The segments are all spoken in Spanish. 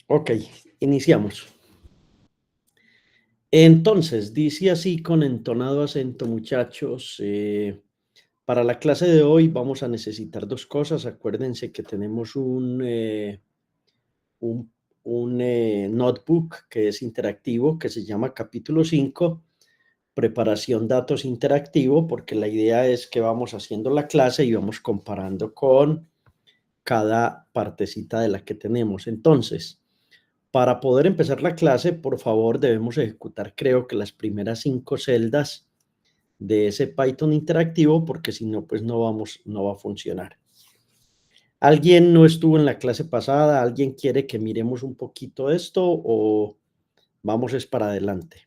Ok, iniciamos. Entonces, dice así con entonado acento, muchachos. Para la clase de hoy vamos a necesitar dos cosas. Acuérdense que tenemos un, un notebook que es interactivo, que se llama capítulo 5, preparación datos interactivo, porque la idea es que vamos haciendo la clase y vamos comparando con cada partecita de la que tenemos. Entonces, para poder empezar la clase, por favor, debemos ejecutar, creo que las primeras 5 celdas de ese Python interactivo, porque si no, pues no va a funcionar. ¿Alguien no estuvo en la clase pasada? ¿Alguien quiere que miremos un poquito esto o vamos es para adelante?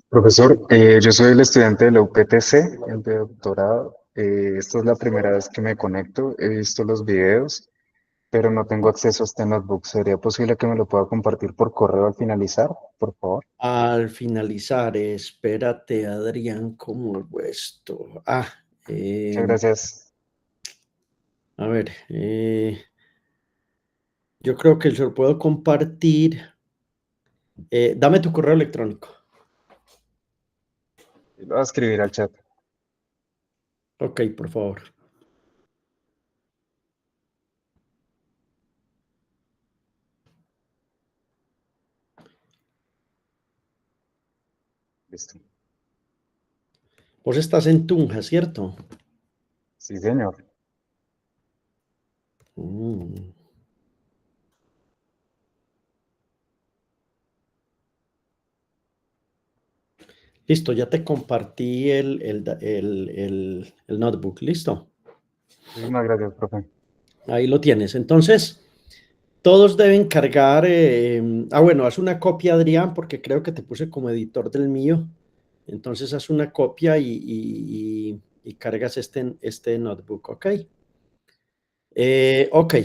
Profesor, yo soy el estudiante de la UPTC, el de doctorado. Esta es la primera vez que me conecto. He visto los videos, pero no tengo acceso a este notebook. ¿Sería posible que me lo pueda compartir por correo al finalizar, por favor? Al finalizar, espérate, Adrián, ¿cómo hago esto? Muchas gracias. A ver, yo creo que se lo puedo compartir. Dame tu correo electrónico. Lo voy a escribir al chat. Ok, por favor. Listo. Vos estás en Tunja, ¿cierto? Sí, señor. Mm. Listo, ya te compartí el notebook. Listo. Muchísimas gracias, profe. Ahí lo tienes. Entonces, todos deben cargar. Bueno, haz una copia, Adrián, porque creo que te puse como editor del mío. Entonces, haz una copia y cargas este notebook, ¿ok? Ok,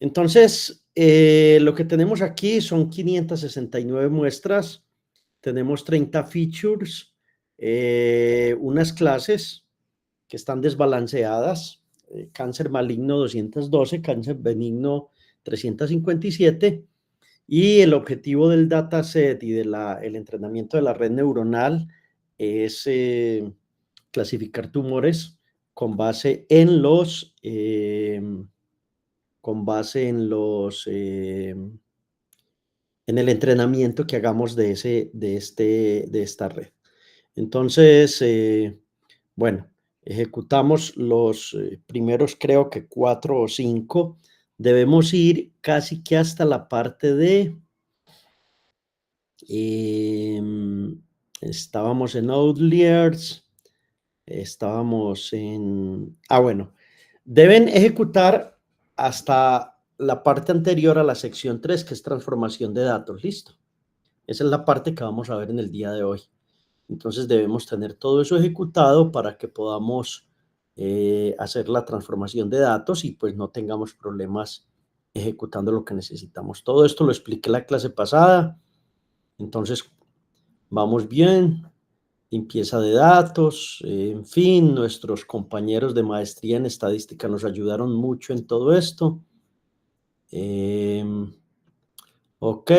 entonces lo que tenemos aquí son 569 muestras, tenemos 30 features, unas clases que están desbalanceadas, cáncer maligno 212, cáncer benigno 357, y el objetivo del dataset y el entrenamiento de la red neuronal es clasificar tumores con base en con base en el entrenamiento que hagamos de esta red. Entonces, bueno, ejecutamos los primeros, creo que 4 o 5. Debemos ir casi que hasta la parte de, estábamos en Outliers, estábamos bueno, deben ejecutar hasta la parte anterior a la sección 3, que es transformación de datos. Listo. Esa es la parte que vamos a ver en el día de hoy. Entonces debemos tener todo eso ejecutado para que podamos hacer la transformación de datos y pues no tengamos problemas ejecutando lo que necesitamos. Todo esto lo expliqué en la clase pasada. Entonces, vamos bien. Limpieza de datos, en fin, nuestros compañeros de maestría en estadística nos ayudaron mucho en todo esto. Ok,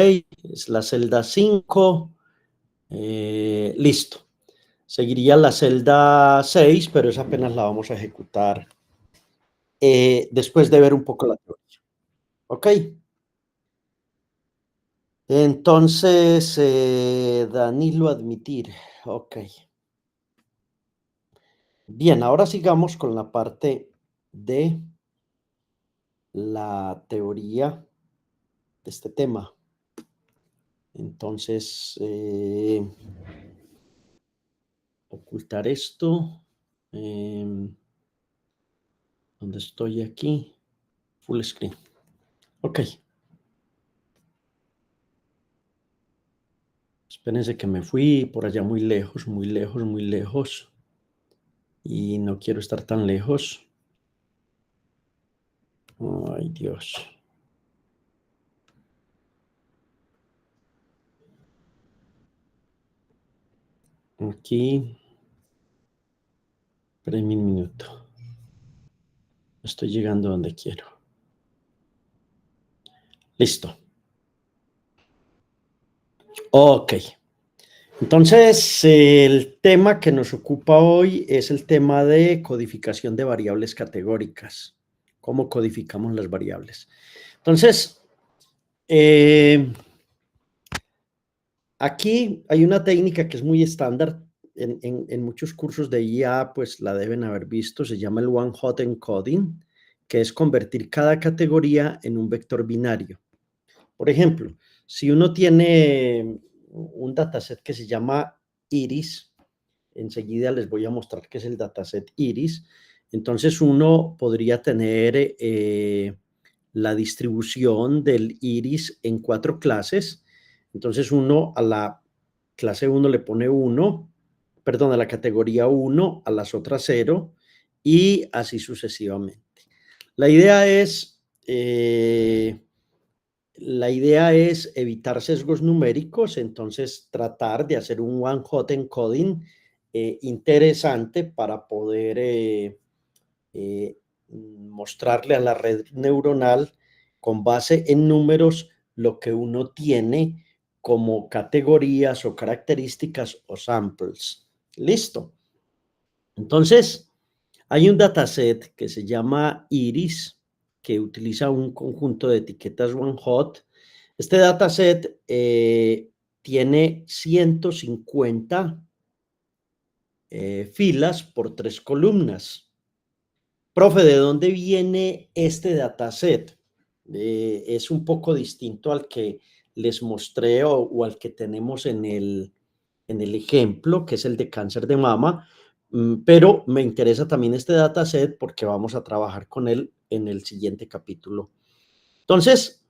es la celda 5. Listo. Seguiría la celda 6, pero esa apenas la vamos a ejecutar después de ver un poco la teoría. Ok. Entonces, Danilo admitir. Ok. Bien, ahora sigamos con la parte de la teoría de este tema. Entonces, ocultar esto. ¿Dónde estoy aquí? Full screen. Ok. Espérense que me fui por allá muy lejos, muy lejos, muy lejos. Y no quiero estar tan lejos. Ay, Dios. Aquí. Espérenme un minuto. Estoy llegando donde quiero. Listo. Ok. Entonces, el tema que nos ocupa hoy es el tema de codificación de variables categóricas. ¿Cómo codificamos las variables? Entonces, aquí hay una técnica que es muy estándar en muchos cursos de IA, pues la deben haber visto, se llama el one-hot encoding, que es convertir cada categoría en un vector binario. Por ejemplo, si uno tiene un dataset que se llama iris, enseguida les voy a mostrar qué es el dataset iris, entonces uno podría tener la distribución del iris en 4 clases. Entonces uno a la clase 1 le pone 1, perdón, a la categoría 1, a las otras 0 y así sucesivamente. La idea es, evitar sesgos numéricos, entonces tratar de hacer un one-hot encoding interesante para poder mostrarle a la red neuronal con base en números lo que uno tiene como categorías o características o samples. Listo. Entonces, hay un dataset que se llama Iris, que utiliza un conjunto de etiquetas one-hot. Este dataset tiene 150 filas por 3 columnas. Profe, ¿de dónde viene este dataset? Es un poco distinto al que les mostré o al que tenemos en el ejemplo, que es el de cáncer de mama, pero me interesa también este dataset porque vamos a trabajar con él en el siguiente capítulo. Entonces,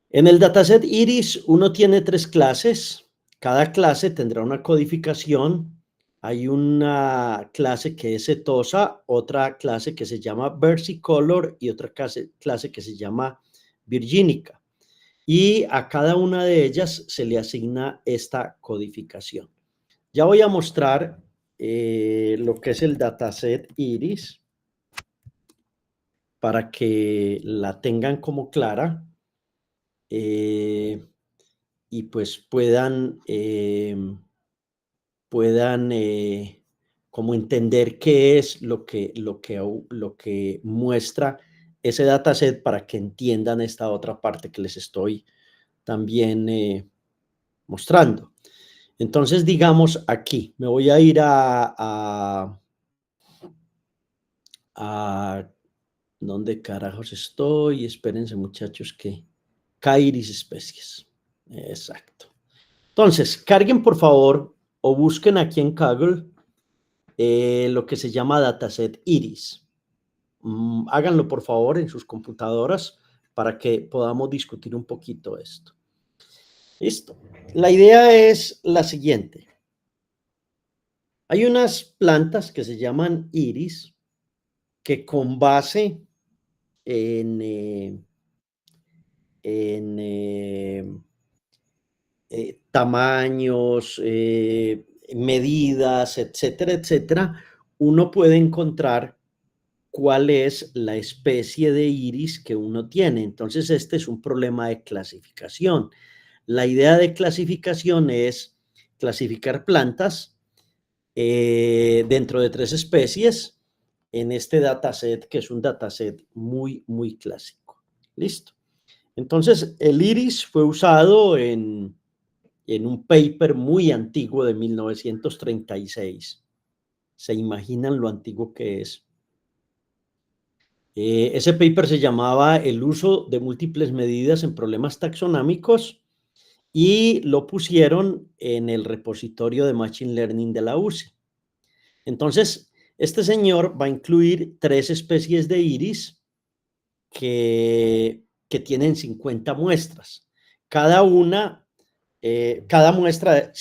en el dataset iris uno tiene 3 clases, cada clase tendrá una codificación. Hay una clase que es setosa, otra clase que se llama versicolor y otra clase que se llama virgínica. Y a cada una de ellas se le asigna esta codificación. Ya voy a mostrar lo que es el dataset iris para que la tengan como clara y pues puedan como entender qué es lo que muestra ese dataset para que entiendan esta otra parte que les estoy también mostrando. Entonces, digamos aquí, me voy a ir a ¿dónde carajos estoy? Espérense, muchachos, que Kairis especies. Exacto. Entonces, carguen por favor o busquen aquí en Kaggle lo que se llama dataset iris. Háganlo por favor en sus computadoras para que podamos discutir un poquito esto. Listo. La idea es la siguiente. Hay unas plantas que se llaman iris que con base en, tamaños, medidas, etcétera, etcétera, uno puede encontrar cuál es la especie de iris que uno tiene. Entonces, este es un problema de clasificación. La idea de clasificación es clasificar plantas dentro de 3 especies en este dataset, que es un dataset muy, muy clásico. Listo. Entonces, el iris fue usado en un paper muy antiguo de 1936. ¿Se imaginan lo antiguo que es? Ese paper se llamaba El uso de múltiples medidas en problemas taxonómicos y lo pusieron en el repositorio de Machine Learning de la UCI. Entonces, este señor va a incluir 3 especies de iris que tienen 50 muestras. Cada muestra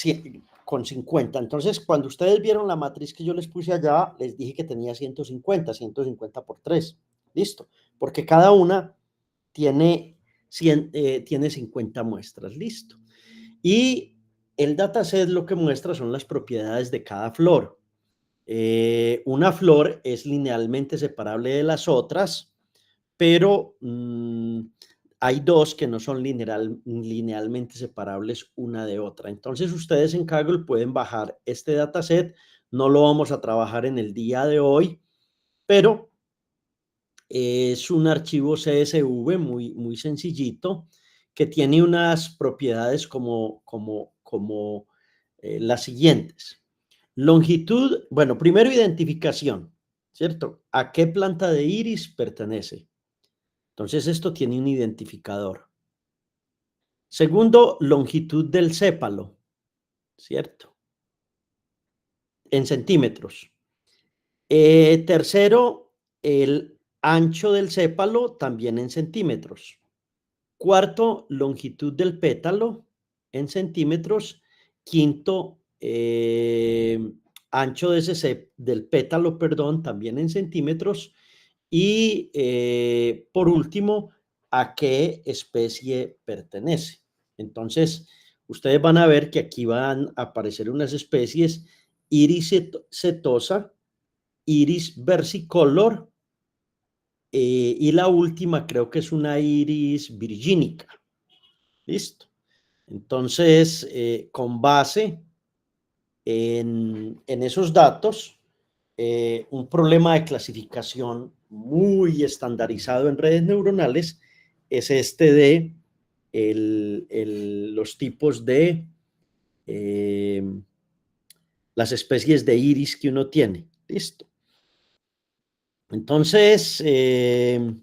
con 50. Entonces, cuando ustedes vieron la matriz que yo les puse allá, les dije que tenía 150 por 3. Listo. Porque cada una tiene 50 muestras. Listo. Y el dataset lo que muestra son las propiedades de cada flor. Una flor es linealmente separable de las otras, pero hay dos que no son linealmente separables una de otra. Entonces, ustedes en Kaggle pueden bajar este dataset. No lo vamos a trabajar en el día de hoy, pero es un archivo CSV muy sencillito que tiene unas propiedades como las siguientes. Longitud, bueno, primero identificación, ¿cierto? ¿A qué planta de iris pertenece? Entonces esto tiene un identificador. Segundo, longitud del sépalo, ¿cierto? En centímetros. Tercero, el ancho del sépalo también en centímetros. Cuarto, longitud del pétalo en centímetros. Quinto, ancho del pétalo, perdón, también en centímetros. Y por último, ¿a qué especie pertenece? Entonces, ustedes van a ver que aquí van a aparecer unas especies: Iris setosa, Iris versicolor, y la última creo que es una Iris virginica. Listo. Entonces, con base en esos datos, un problema de clasificación muy estandarizado en redes neuronales es este de los tipos de las especies de iris que uno tiene. Listo. Entonces, ¿qué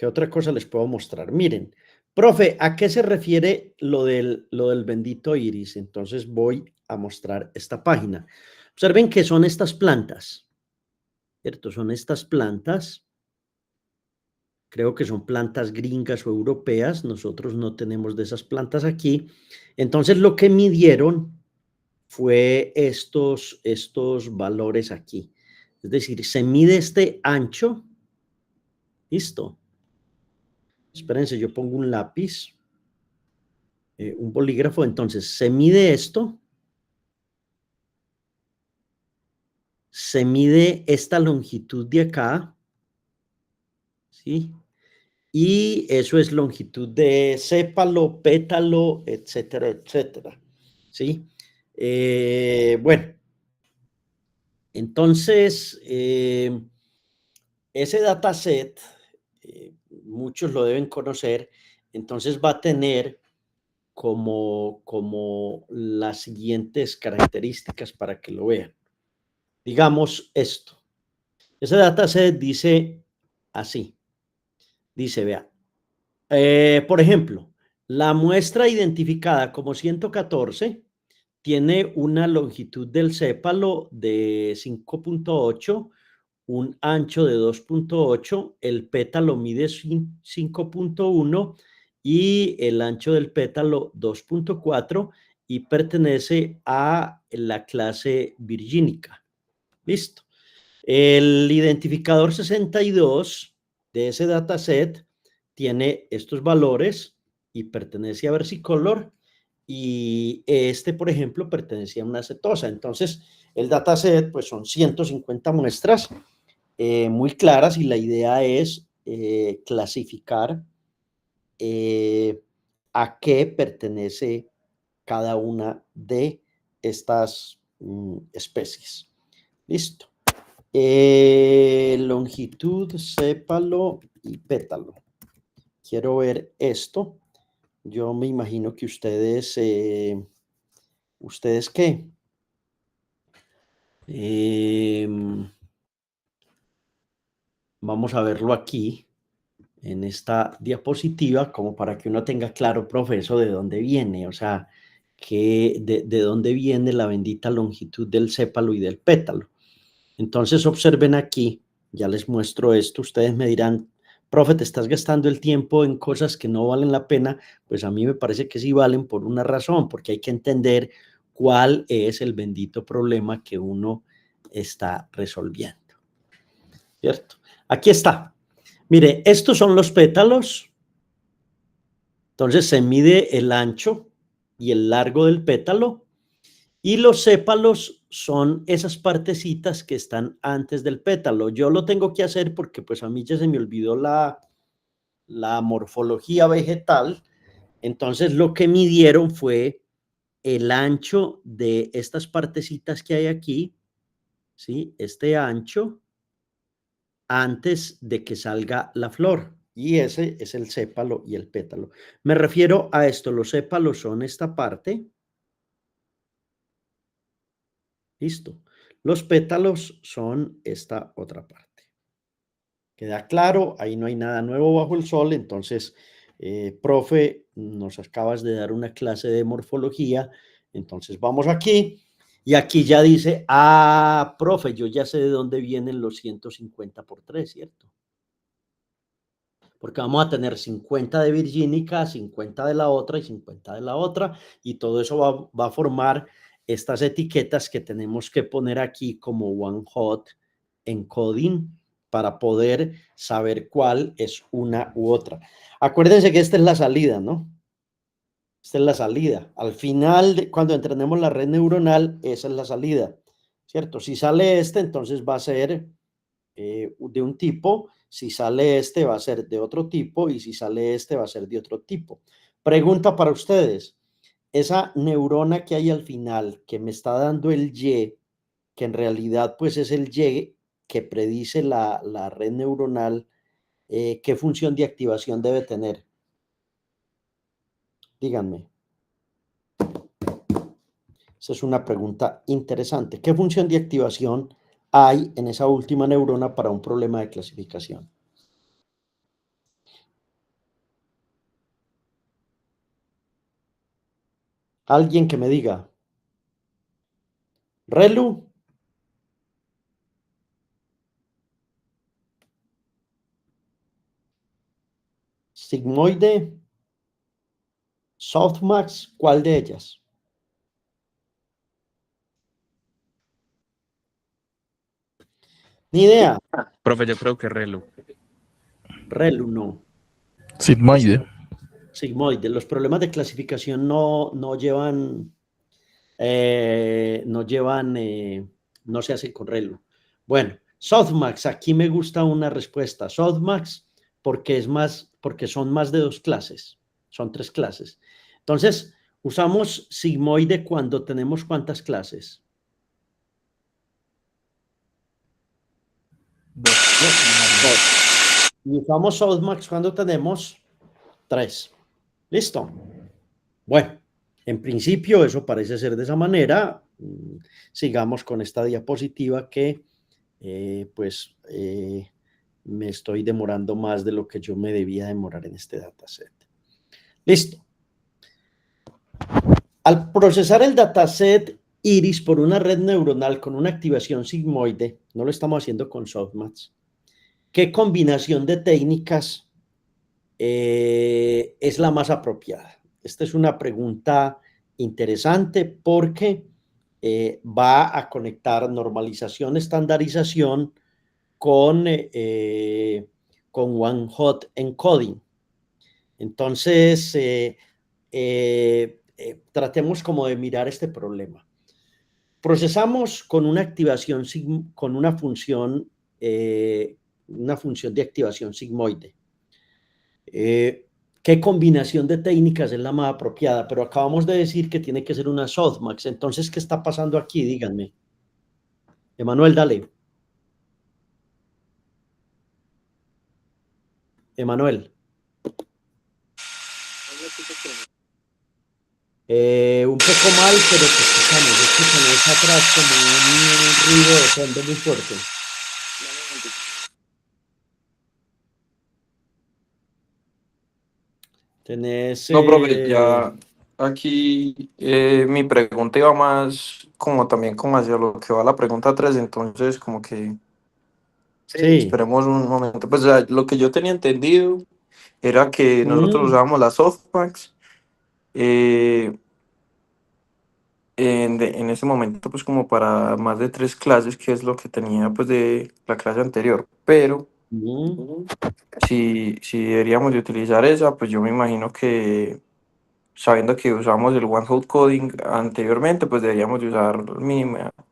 otra cosa les puedo mostrar? Miren, profe, ¿a qué se refiere lo del bendito iris? Entonces voy a mostrar esta página. Observen que son estas plantas, ¿cierto? Son estas plantas. Creo que son plantas gringas o europeas. Nosotros no tenemos de esas plantas aquí. Entonces lo que midieron fue estos valores aquí. Es decir, se mide este ancho. Listo. Espérense, yo pongo un lápiz, un bolígrafo. Entonces, se mide esto. Se mide esta longitud de acá. ¿Sí? Y eso es longitud de sépalo, pétalo, etcétera, etcétera. ¿Sí? Bueno, entonces, ese dataset, muchos lo deben conocer, entonces va a tener como las siguientes características para que lo vean. Digamos esto. Ese dataset dice así. Dice, vea, por ejemplo, la muestra identificada como 114 tiene una longitud del sépalo de 5.8, un ancho de 2.8, el pétalo mide 5.1 y el ancho del pétalo 2.4 y pertenece a la clase virgínica. Listo. El identificador 62 de ese dataset tiene estos valores y pertenece a versicolor, y este, por ejemplo, pertenecía a una setosa. Entonces, el dataset, pues son 150 muestras muy claras, y la idea es clasificar a qué pertenece cada una de estas especies. Listo. Longitud, sépalo y pétalo. Quiero ver esto. Yo me imagino que ustedes, ¿ustedes qué? Vamos a verlo aquí, en esta diapositiva, como para que uno tenga claro, profe, eso de dónde viene, o sea, de dónde viene la bendita longitud del sépalo y del pétalo. Entonces, observen aquí, ya les muestro esto. Ustedes me dirán, profe, te estás gastando el tiempo en cosas que no valen la pena. Pues a mí me parece que sí valen por una razón, porque hay que entender cuál es el bendito problema que uno está resolviendo, ¿cierto? Aquí está. Mire, estos son los pétalos. Entonces se mide el ancho y el largo del pétalo, y los sépalos son esas partecitas que están antes del pétalo. Yo lo tengo que hacer porque pues a mí ya se me olvidó la morfología vegetal. Entonces lo que midieron fue el ancho de estas partecitas que hay aquí, ¿sí? Este ancho antes de que salga la flor. Y ese es el sépalo y el pétalo. Me refiero a esto, los sépalos son esta parte. Listo. Los pétalos son esta otra parte. Queda claro, ahí no hay nada nuevo bajo el sol, entonces, profe, nos acabas de dar una clase de morfología, entonces vamos aquí, y aquí ya dice, ah, profe, yo ya sé de dónde vienen los 150 por 3, ¿cierto? Porque vamos a tener 50 de virgínica, 50 de la otra y 50 de la otra, y todo eso va a formar estas etiquetas que tenemos que poner aquí como one hot encoding para poder saber cuál es una u otra. Acuérdense que esta es la salida, ¿no? Esta es la salida. Al final, cuando entrenemos la red neuronal, esa es la salida, ¿cierto? Si sale este, entonces va a ser de un tipo, si sale este va a ser de otro tipo y si sale este va a ser de otro tipo. Pregunta para ustedes, esa neurona que hay al final que me está dando el Y, que en realidad pues es el Y que predice la red neuronal, ¿qué función de activación debe tener? Díganme. Esa es una pregunta interesante. ¿Qué función de activación hay en esa última neurona para un problema de clasificación? Alguien que me diga. Relu, sigmoide, softmax, ¿cuál de ellas? Ni idea. Profe, yo creo que Relu. Relu no. Sigmoide. Sigmoide. Los problemas de clasificación no llevan, no se hacen con Relu. Bueno, softmax, aquí me gusta una respuesta. Softmax porque porque son más de 2 clases, son 3 clases. Entonces, usamos sigmoide cuando tenemos ¿cuántas clases? 2. Y usamos softmax cuando tenemos 3. ¿Listo? Bueno, en principio eso parece ser de esa manera. Sigamos con esta diapositiva que me estoy demorando más de lo que yo me debía demorar en este dataset. Listo. Al procesar el dataset iris por una red neuronal con una activación sigmoide, no lo estamos haciendo con softmax, ¿qué combinación de técnicas es la más apropiada? Esta es una pregunta interesante porque va a conectar normalización, estandarización con one hot encoding. Entonces, tratemos como de mirar este problema. Procesamos con una activación, con una función de activación sigmoide. ¿Qué combinación de técnicas es la más apropiada? Pero acabamos de decir que tiene que ser una softmax. Entonces, ¿qué está pasando aquí? Díganme. Emanuel, dale. Emanuel. Un poco mal, pero te escuchamos. Escuchamos atrás como un ruido de fondo muy fuerte. Tenés... No, profe, ya aquí mi pregunta iba más como también como hacia lo que va la pregunta 3, entonces como que Sí. esperemos un momento. Pues o sea, lo que yo tenía entendido era que nosotros usábamos las softmax en ese momento pues como para más de 3 clases, que es lo que tenía pues de la clase anterior, pero si deberíamos de utilizar esa, pues yo me imagino que sabiendo que usamos el one hot coding anteriormente, pues deberíamos de usar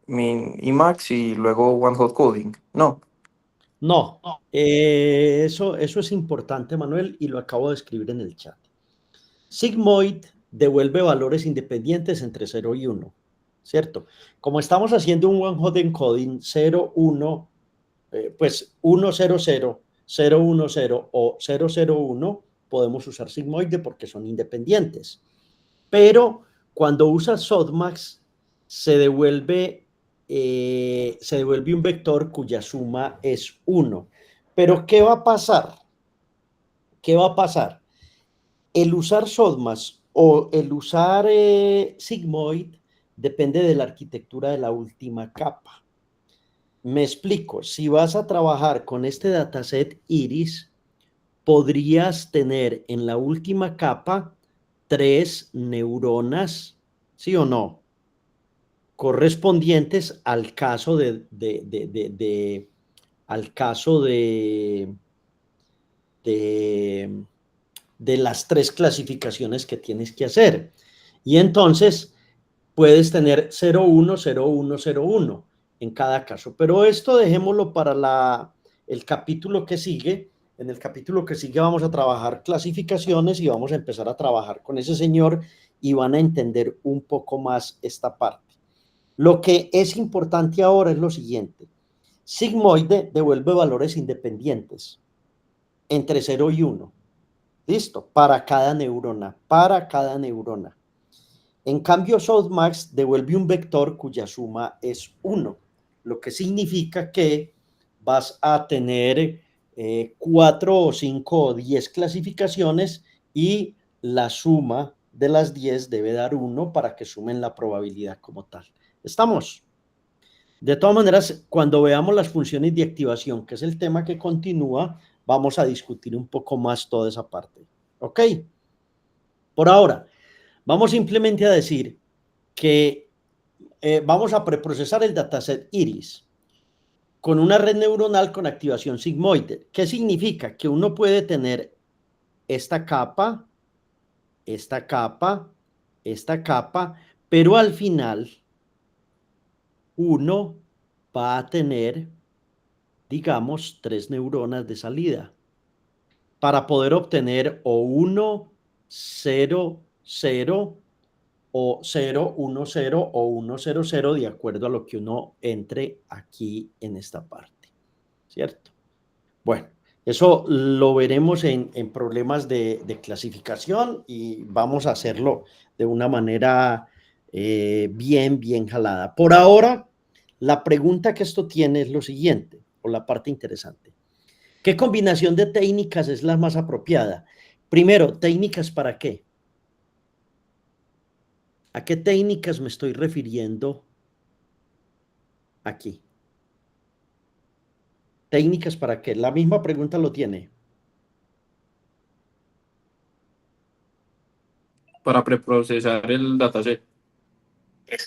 min y max y luego one hot coding, ¿no? No, eso es importante, Manuel, y lo acabo de escribir en el chat. Sigmoid devuelve valores independientes entre 0 y 1, ¿cierto? Como estamos haciendo un one-hot encoding 0, 1, pues 1, 0, 0, 0, 1, 0 o 0, 0, 1, podemos usar sigmoide porque son independientes. Pero cuando usas softmax, se devuelve un vector cuya suma es 1. Pero ¿qué va a pasar? ¿Qué va a pasar? El usar softmax o el usar sigmoid depende de la arquitectura de la última capa. Me explico, si vas a trabajar con este dataset Iris, podrías tener en la última capa 3 neuronas, ¿sí o no? Correspondientes al caso al caso de, de las 3 clasificaciones que tienes que hacer. Y entonces puedes tener 0,1, 0,1, 0,1 en cada caso. Pero esto dejémoslo para el capítulo que sigue. En el capítulo que sigue vamos a trabajar clasificaciones y vamos a empezar a trabajar con ese señor y van a entender un poco más esta parte. Lo que es importante ahora es lo siguiente. Sigmoide devuelve valores independientes entre 0 y 1. ¿Listo? Para cada neurona, para cada neurona. En cambio, softmax devuelve un vector cuya suma es 1, lo que significa que vas a tener 4 o 5 o 10 clasificaciones y la suma de las 10 debe dar 1 para que sumen la probabilidad como tal. ¿Estamos? De todas maneras, cuando veamos las funciones de activación, que es el tema que continúa, vamos a discutir un poco más toda esa parte. ¿Ok? Por ahora, vamos simplemente a decir que vamos a preprocesar el dataset Iris con una red neuronal con activación sigmoide. ¿Qué significa? Que uno puede tener esta capa, esta capa, esta capa, pero al final uno va a tener, digamos, 3 neuronas de salida para poder obtener o 1, 0, 0 o 0, 1, 0 o 1, 0, 0 de acuerdo a lo que uno entre aquí en esta parte, ¿cierto? Bueno, eso lo veremos en problemas de clasificación y vamos a hacerlo de una manera bien jalada. Por ahora, la pregunta que esto tiene es lo siguiente, o la parte interesante. ¿Qué combinación de técnicas es la más apropiada? Primero, ¿técnicas para qué? ¿A qué técnicas me estoy refiriendo aquí? ¿Técnicas para qué? La misma pregunta lo tiene. Para preprocesar el dataset.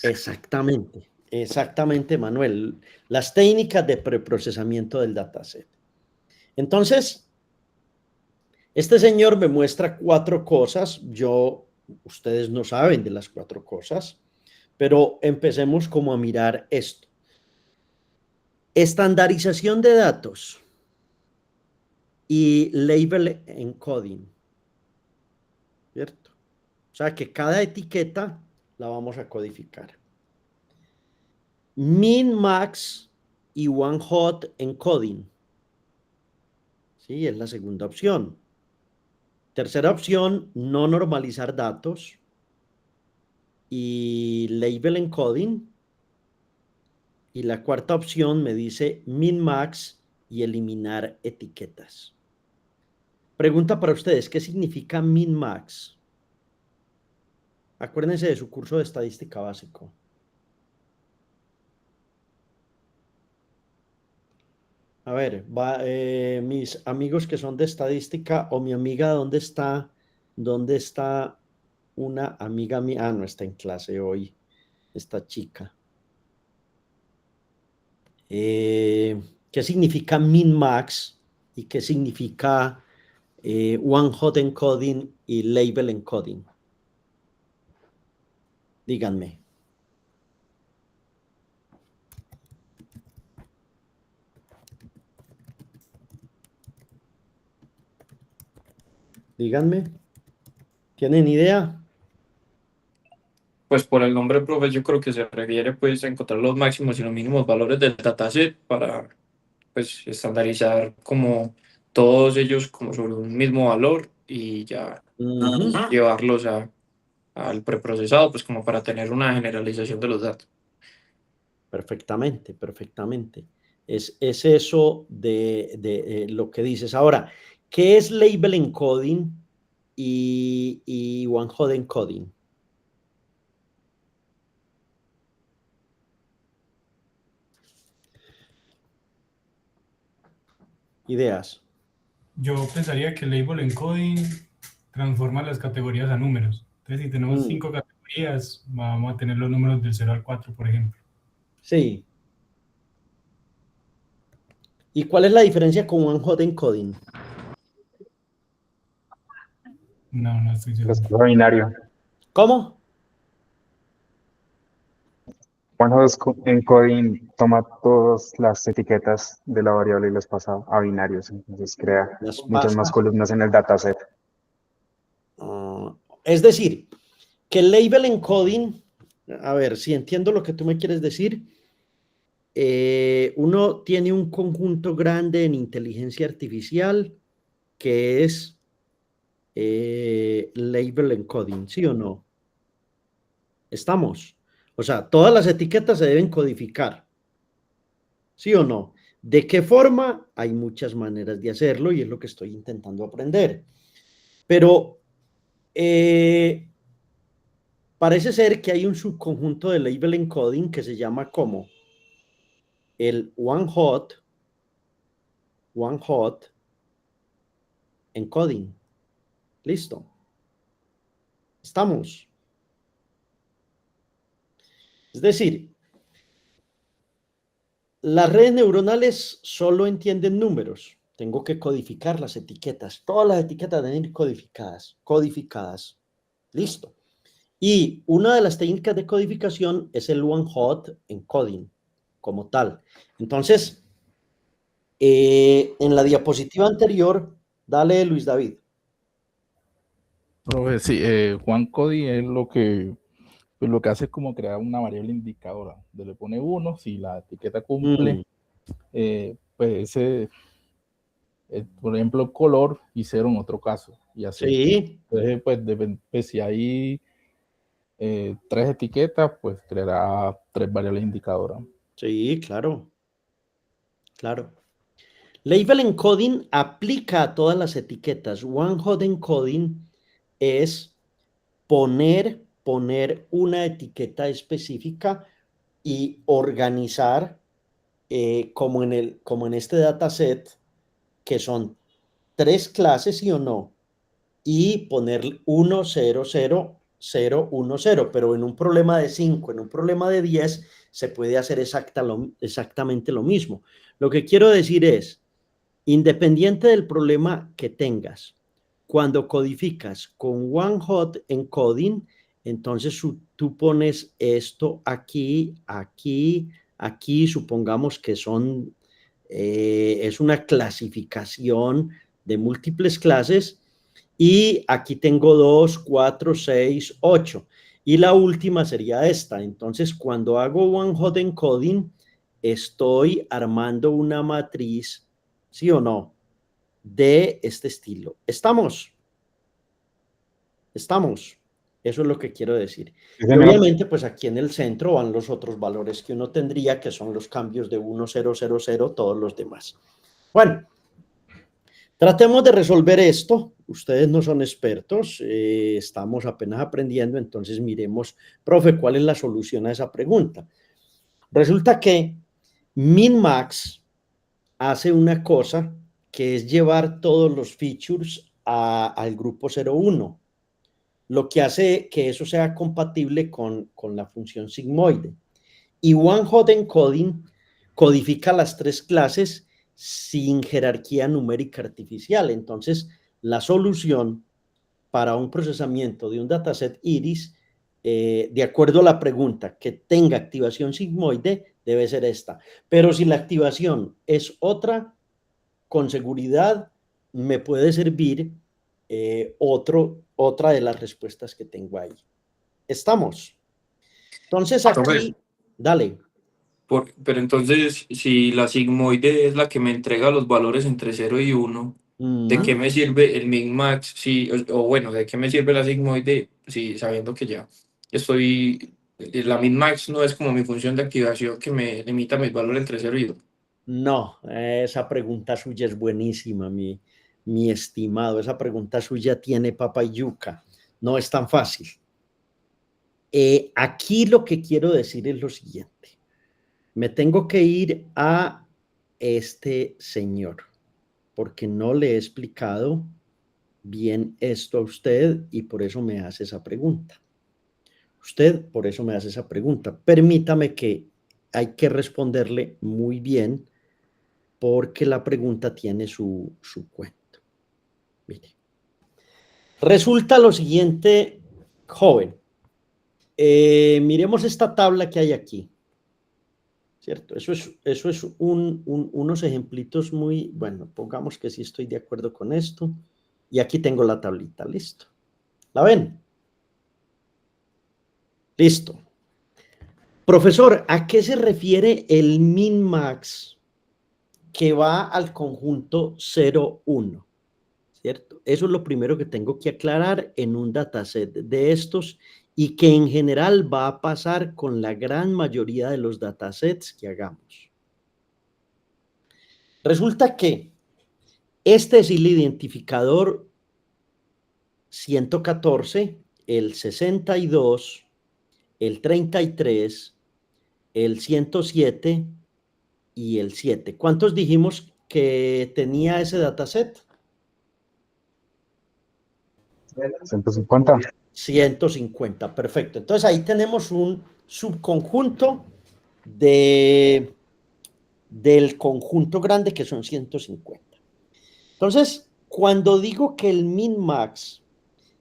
Exactamente, exactamente, Manuel. Las técnicas de preprocesamiento del dataset. Entonces, este señor me muestra 4 cosas. Ustedes no saben de las 4 cosas, pero empecemos como a mirar esto. Estandarización de datos y label encoding, ¿cierto? O sea que cada etiqueta la vamos a codificar. Min, max y one hot encoding. Sí, es la segunda opción. Tercera opción, no normalizar datos y label encoding. Y la cuarta opción me dice min, max y eliminar etiquetas. Pregunta para ustedes, ¿qué significa min, max? Acuérdense de su curso de estadística básico. A ver, mis amigos que son de estadística o mi amiga, ¿dónde está? ¿Dónde está una amiga mía? Ah, no está en clase hoy, esta chica. ¿Qué significa min-max y qué significa one-hot encoding y label encoding? Díganme. Díganme, ¿tienen idea? Pues por el nombre, profe, yo creo que se refiere pues a encontrar los máximos y los mínimos valores del dataset para pues estandarizar como todos ellos como sobre un mismo valor y ya llevarlos al preprocesado, pues como para tener una generalización de los datos. Perfectamente, perfectamente. Es eso de lo que dices. Ahora, ¿qué es label encoding y one-hot encoding? Ideas. Yo pensaría que el label encoding transforma las categorías a números. Entonces, si tenemos 5 categorías, vamos a tener los números del 0 al 4, por ejemplo. Sí. ¿Y cuál es la diferencia con one-hot encoding? No estoy Los seguro. binario. ¿Cómo? One-hot encoding toma todas las etiquetas de la variable y los pasa a binarios, entonces crea Las muchas más pasa. columnas en el dataset. Es decir, que el label encoding, a ver, si entiendo lo que tú me quieres decir, uno tiene un conjunto grande en inteligencia artificial que es label encoding, ¿sí o no? Estamos. O sea, todas las etiquetas se deben codificar, ¿sí o no? ¿De qué forma? Hay muchas maneras de hacerlo y es lo que estoy intentando aprender. Pero parece ser que hay un subconjunto de label encoding que se llama como el one-hot encoding. Listo. Estamos. Es decir, las redes neuronales solo entienden números. Tengo que codificar las etiquetas. Todas las etiquetas deben ir codificadas. Codificadas. Listo. Y una de las técnicas de codificación es el one-hot encoding como tal. Entonces, en la diapositiva anterior, dale Luis David. Profe, sí, Juan Cody es pues lo que hace es como crear una variable indicadora, donde le pone 1, si la etiqueta cumple, pues ese, por ejemplo, color y 0 en otro caso, y así. Sí. Entonces, pues si hay 3 etiquetas, pues creará 3 variables indicadoras. Sí, claro. Claro. Label encoding aplica a todas las etiquetas. One-hot encoding es poner una etiqueta específica y organizar como en este dataset, que son 3 clases, ¿sí o no? Y poner 1, 0, 0, 0, 1, 0, pero en un problema de 5, en un problema de 10, se puede hacer exactamente lo mismo. Lo que quiero decir es, independiente del problema que tengas, cuando codificas con one-hot encoding, entonces tú pones esto aquí, aquí, aquí, supongamos que es una clasificación de múltiples clases y aquí tengo 2, 4, 6, 8 y la última sería esta. Entonces, cuando hago one-hot encoding, estoy armando una matriz, ¿sí o no?, de este estilo. ¿Estamos? Estamos. Eso es lo que quiero decir. Sí, Y señor. obviamente, pues aquí en el centro van los otros valores que uno tendría, que son los cambios de 1, 0, 0, 0, todos los demás. Bueno, tratemos de resolver esto. Ustedes no son expertos, estamos apenas aprendiendo, entonces miremos, profe, ¿cuál es la solución a esa pregunta? Resulta que min-max hace una cosa que es llevar todos los features al grupo 01, lo que hace que eso sea compatible con la función sigmoide. Y one-hot encoding codifica las 3 clases sin jerarquía numérica artificial. Entonces, la solución para un procesamiento de un dataset iris, de acuerdo a la pregunta, que tenga activación sigmoide, debe ser esta. Pero si la activación es otra, con seguridad me puede servir otra de las respuestas que tengo ahí. ¿Estamos? Entonces aquí, dale. Pero entonces, si la sigmoide es la que me entrega los valores entre 0 y 1, ¿de qué me sirve el min-max? Sí, o bueno, ¿de qué me sirve la sigmoide? Sí, sabiendo que ya la min-max no es como mi función de activación que me limita mis valores entre 0 y 1. No, esa pregunta suya es buenísima, mi estimado. Esa pregunta suya tiene papa y yuca. No es tan fácil. Aquí lo que quiero decir es lo siguiente. Me tengo que ir a este señor, porque no le he explicado bien esto a usted y por eso me hace esa pregunta. Usted por eso me hace esa pregunta. Permítame que hay que responderle muy bien porque la pregunta tiene su cuento. Mire. Resulta lo siguiente, joven. Miremos esta tabla que hay aquí. ¿Cierto? Eso es unos ejemplitos muy, bueno, pongamos que sí estoy de acuerdo con esto. Y aquí tengo la tablita, listo. ¿La ven? Listo. Profesor, ¿a qué se refiere el min-max que va al conjunto 0, 1? ¿Cierto? Eso es lo primero que tengo que aclarar en un dataset de estos y que en general va a pasar con la gran mayoría de los datasets que hagamos. Resulta que este es el identificador 114, el 62, el 33, el 107 y el 7. ¿Cuántos dijimos que tenía ese dataset? 150. 150, perfecto. Entonces ahí tenemos un subconjunto del conjunto grande que son 150. Entonces, cuando digo que el min-max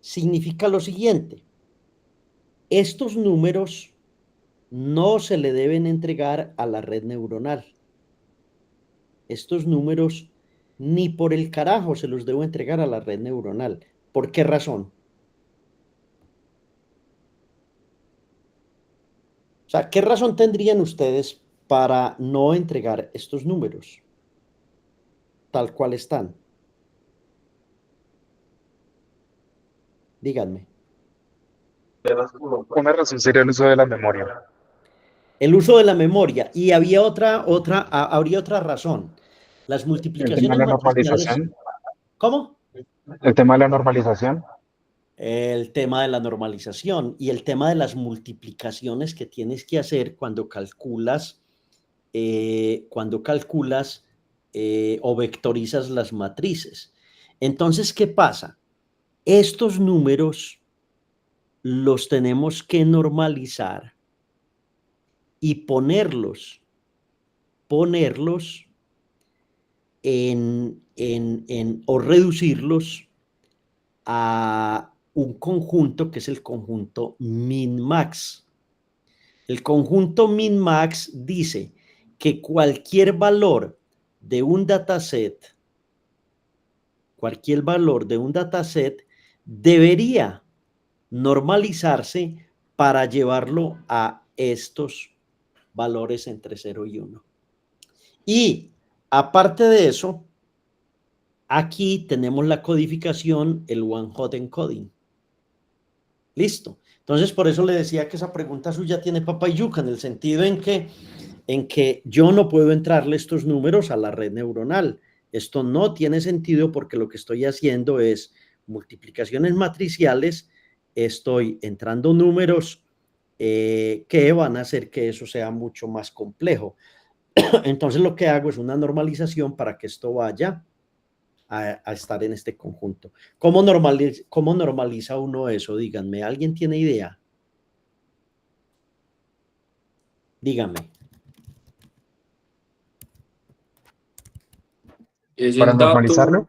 significa lo siguiente, estos números no se le deben entregar a la red neuronal. Estos números ni por el carajo se los debo entregar a la red neuronal. ¿Por qué razón? O sea, ¿qué razón tendrían ustedes para no entregar estos números tal cual están? Díganme. Una razón sería el uso de la memoria. El uso de la memoria. Y habría otra razón. Las El tema multiplicaciones de la matriciales. normalización. ¿Cómo? El tema de la normalización. El tema de la normalización y el tema de las multiplicaciones que tienes que hacer cuando calculas o vectorizas las matrices. Entonces, ¿qué pasa? Estos números los tenemos que normalizar y ponerlos o reducirlos a un conjunto que es el conjunto min-max. El conjunto min-max dice que cualquier valor de un dataset debería normalizarse para llevarlo a estos valores entre 0 y 1. Y aparte de eso, aquí tenemos la codificación, el one-hot encoding. Listo. Entonces, por eso le decía que esa pregunta suya tiene papa y yuca, en el sentido en que yo no puedo entrarle estos números a la red neuronal. Esto no tiene sentido porque lo que estoy haciendo es multiplicaciones matriciales, estoy entrando números que van a hacer que eso sea mucho más complejo. Entonces lo que hago es una normalización para que esto vaya a estar en este conjunto. ¿Cómo normaliza uno eso? Díganme, ¿alguien tiene idea? Díganme. Es Para el dato. normalizarlo,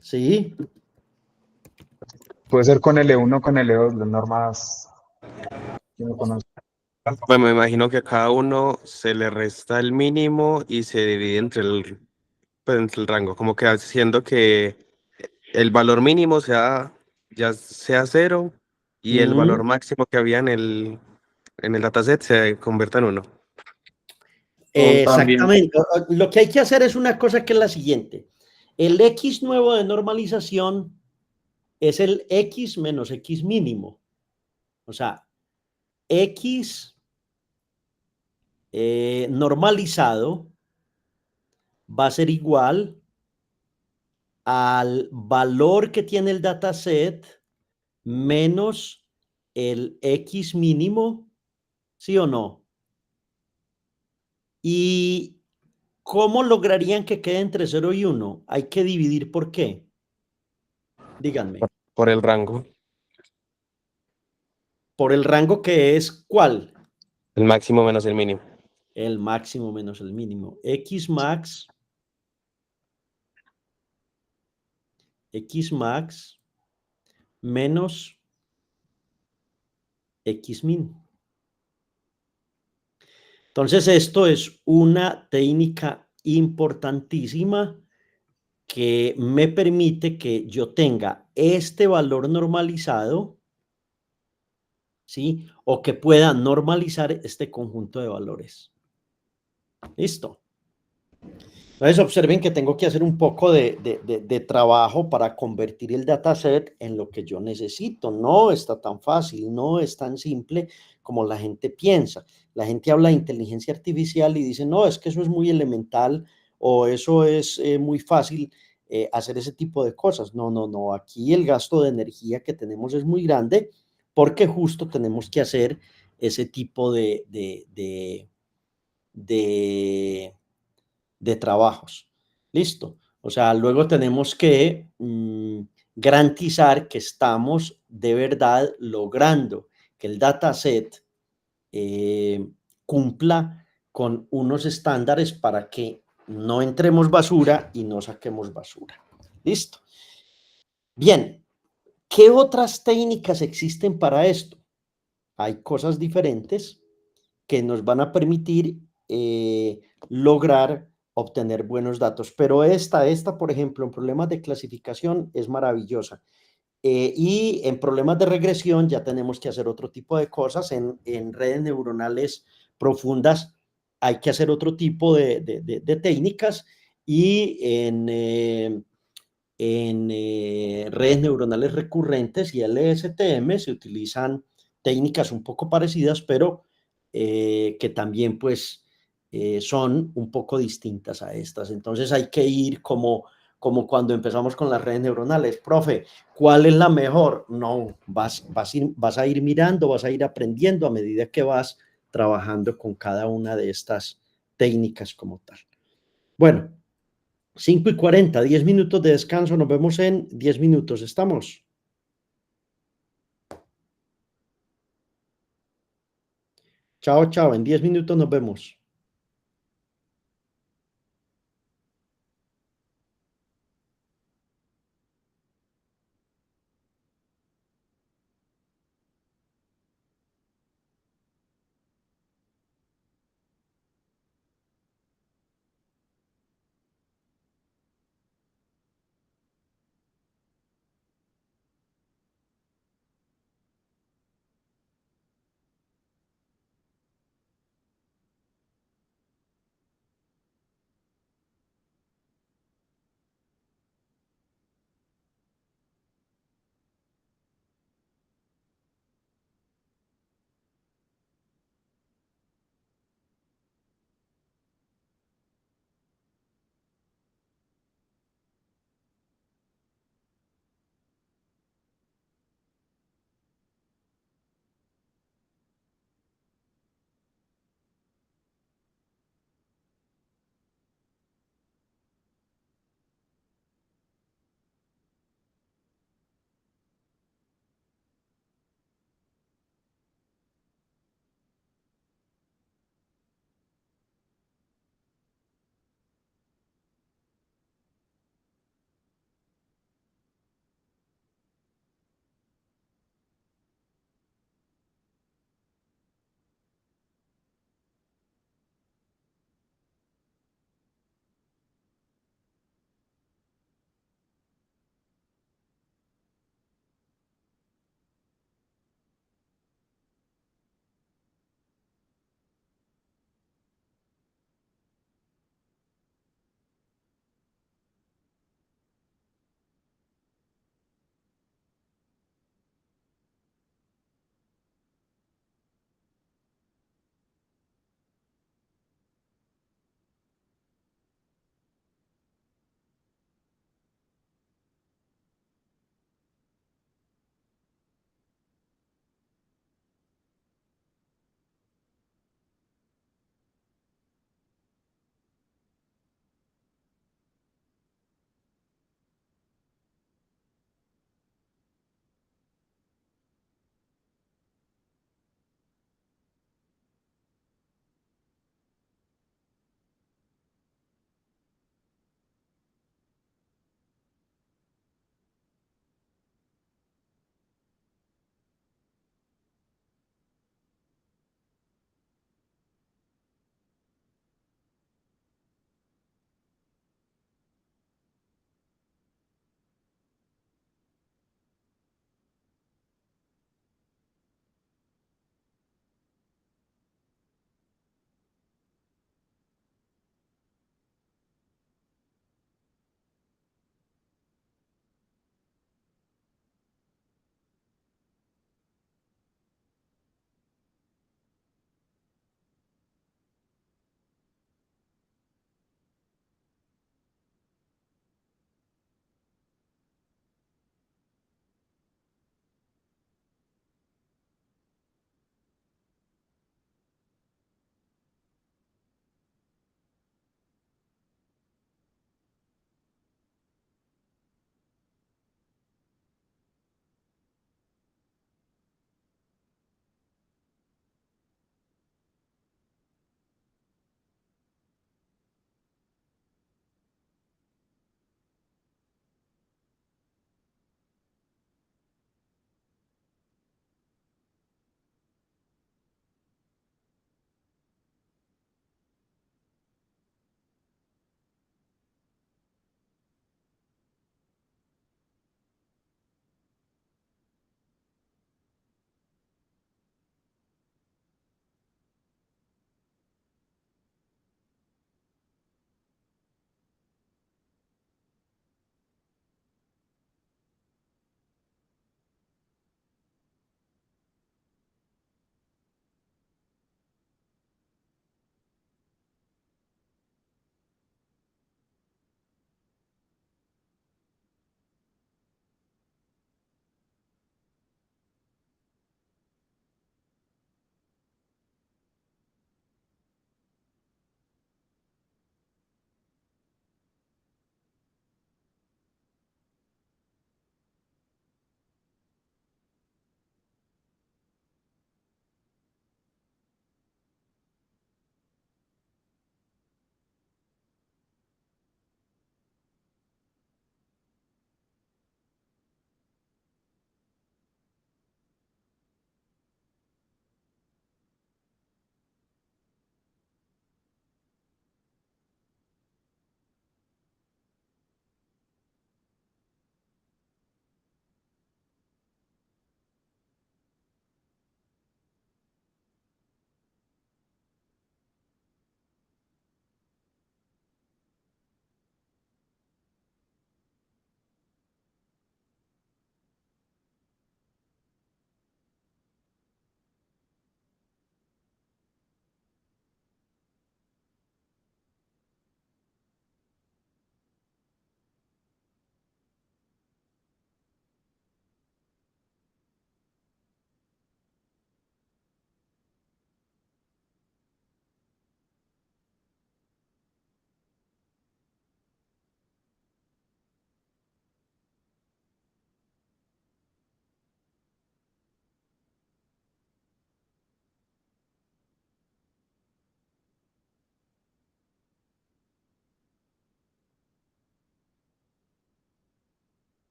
¿Sí? puede ser con L1 o con L2, las normas que no conozco. Bueno, me imagino que a cada uno se le resta el mínimo y se divide entre el rango, como que haciendo que el valor mínimo ya sea cero y el valor Mm, máximo que había en el dataset se convierta en uno. O también, exactamente. Lo que hay que hacer es una cosa que es la siguiente. El X nuevo de normalización es el X menos X mínimo. O sea, X normalizado va a ser igual al valor que tiene el dataset menos el X mínimo, ¿sí o no? ¿Y cómo lograrían que quede entre 0 y 1? Hay que dividir por qué. Díganme. Por el rango, Por el rango que es ¿cuál? el máximo menos el mínimo. El máximo menos el mínimo. X max menos X min. Entonces, esto es una técnica importantísima que me permite que yo tenga este valor normalizado, ¿sí? O que pueda normalizar este conjunto de valores. ¿Listo? Entonces, observen que tengo que hacer un poco de trabajo para convertir el dataset en lo que yo necesito. No está tan fácil, no es tan simple como la gente piensa. La gente habla de inteligencia artificial y dice, no, es que eso es muy elemental o eso es muy fácil hacer ese tipo de cosas. No, no, no. Aquí el gasto de energía que tenemos es muy grande porque justo tenemos que hacer ese tipo de de trabajos. Listo. O sea, luego tenemos que garantizar que estamos de verdad logrando que el dataset cumpla con unos estándares para que no entremos basura y no saquemos basura. Listo. Bien, ¿qué otras técnicas existen para esto? Hay cosas diferentes que nos van a permitir lograr obtener buenos datos. Pero por ejemplo, en problemas de clasificación es maravillosa. Y en problemas de regresión ya tenemos que hacer otro tipo de cosas. En redes neuronales profundas hay que hacer otro tipo de técnicas y en redes neuronales recurrentes y LSTM se utilizan técnicas un poco parecidas, pero que también pues son un poco distintas a estas. Entonces hay que ir como cuando empezamos con las redes neuronales. Profe, ¿cuál es la mejor? No, vas a ir mirando, vas a ir aprendiendo a medida que vas trabajando con cada una de estas técnicas como tal. Bueno, 5:40, 10 minutos de descanso. Nos vemos en 10 minutos. ¿Estamos? Chao, chao. En 10 minutos nos vemos.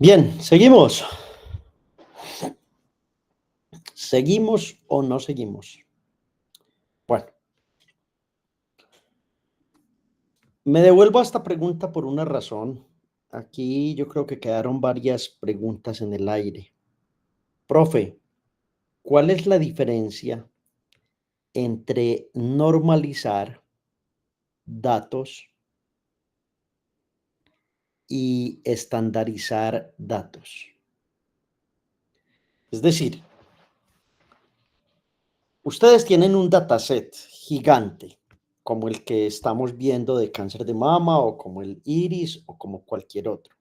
Bien, seguimos. ¿Seguimos o no seguimos? Bueno, me devuelvo a esta pregunta por una razón. Aquí yo creo que quedaron varias preguntas en el aire. Profe, ¿cuál es la diferencia entre normalizar datos y estandarizar datos? Es decir, ustedes tienen un dataset gigante, como el que estamos viendo de cáncer de mama o como el iris o como cualquier otro.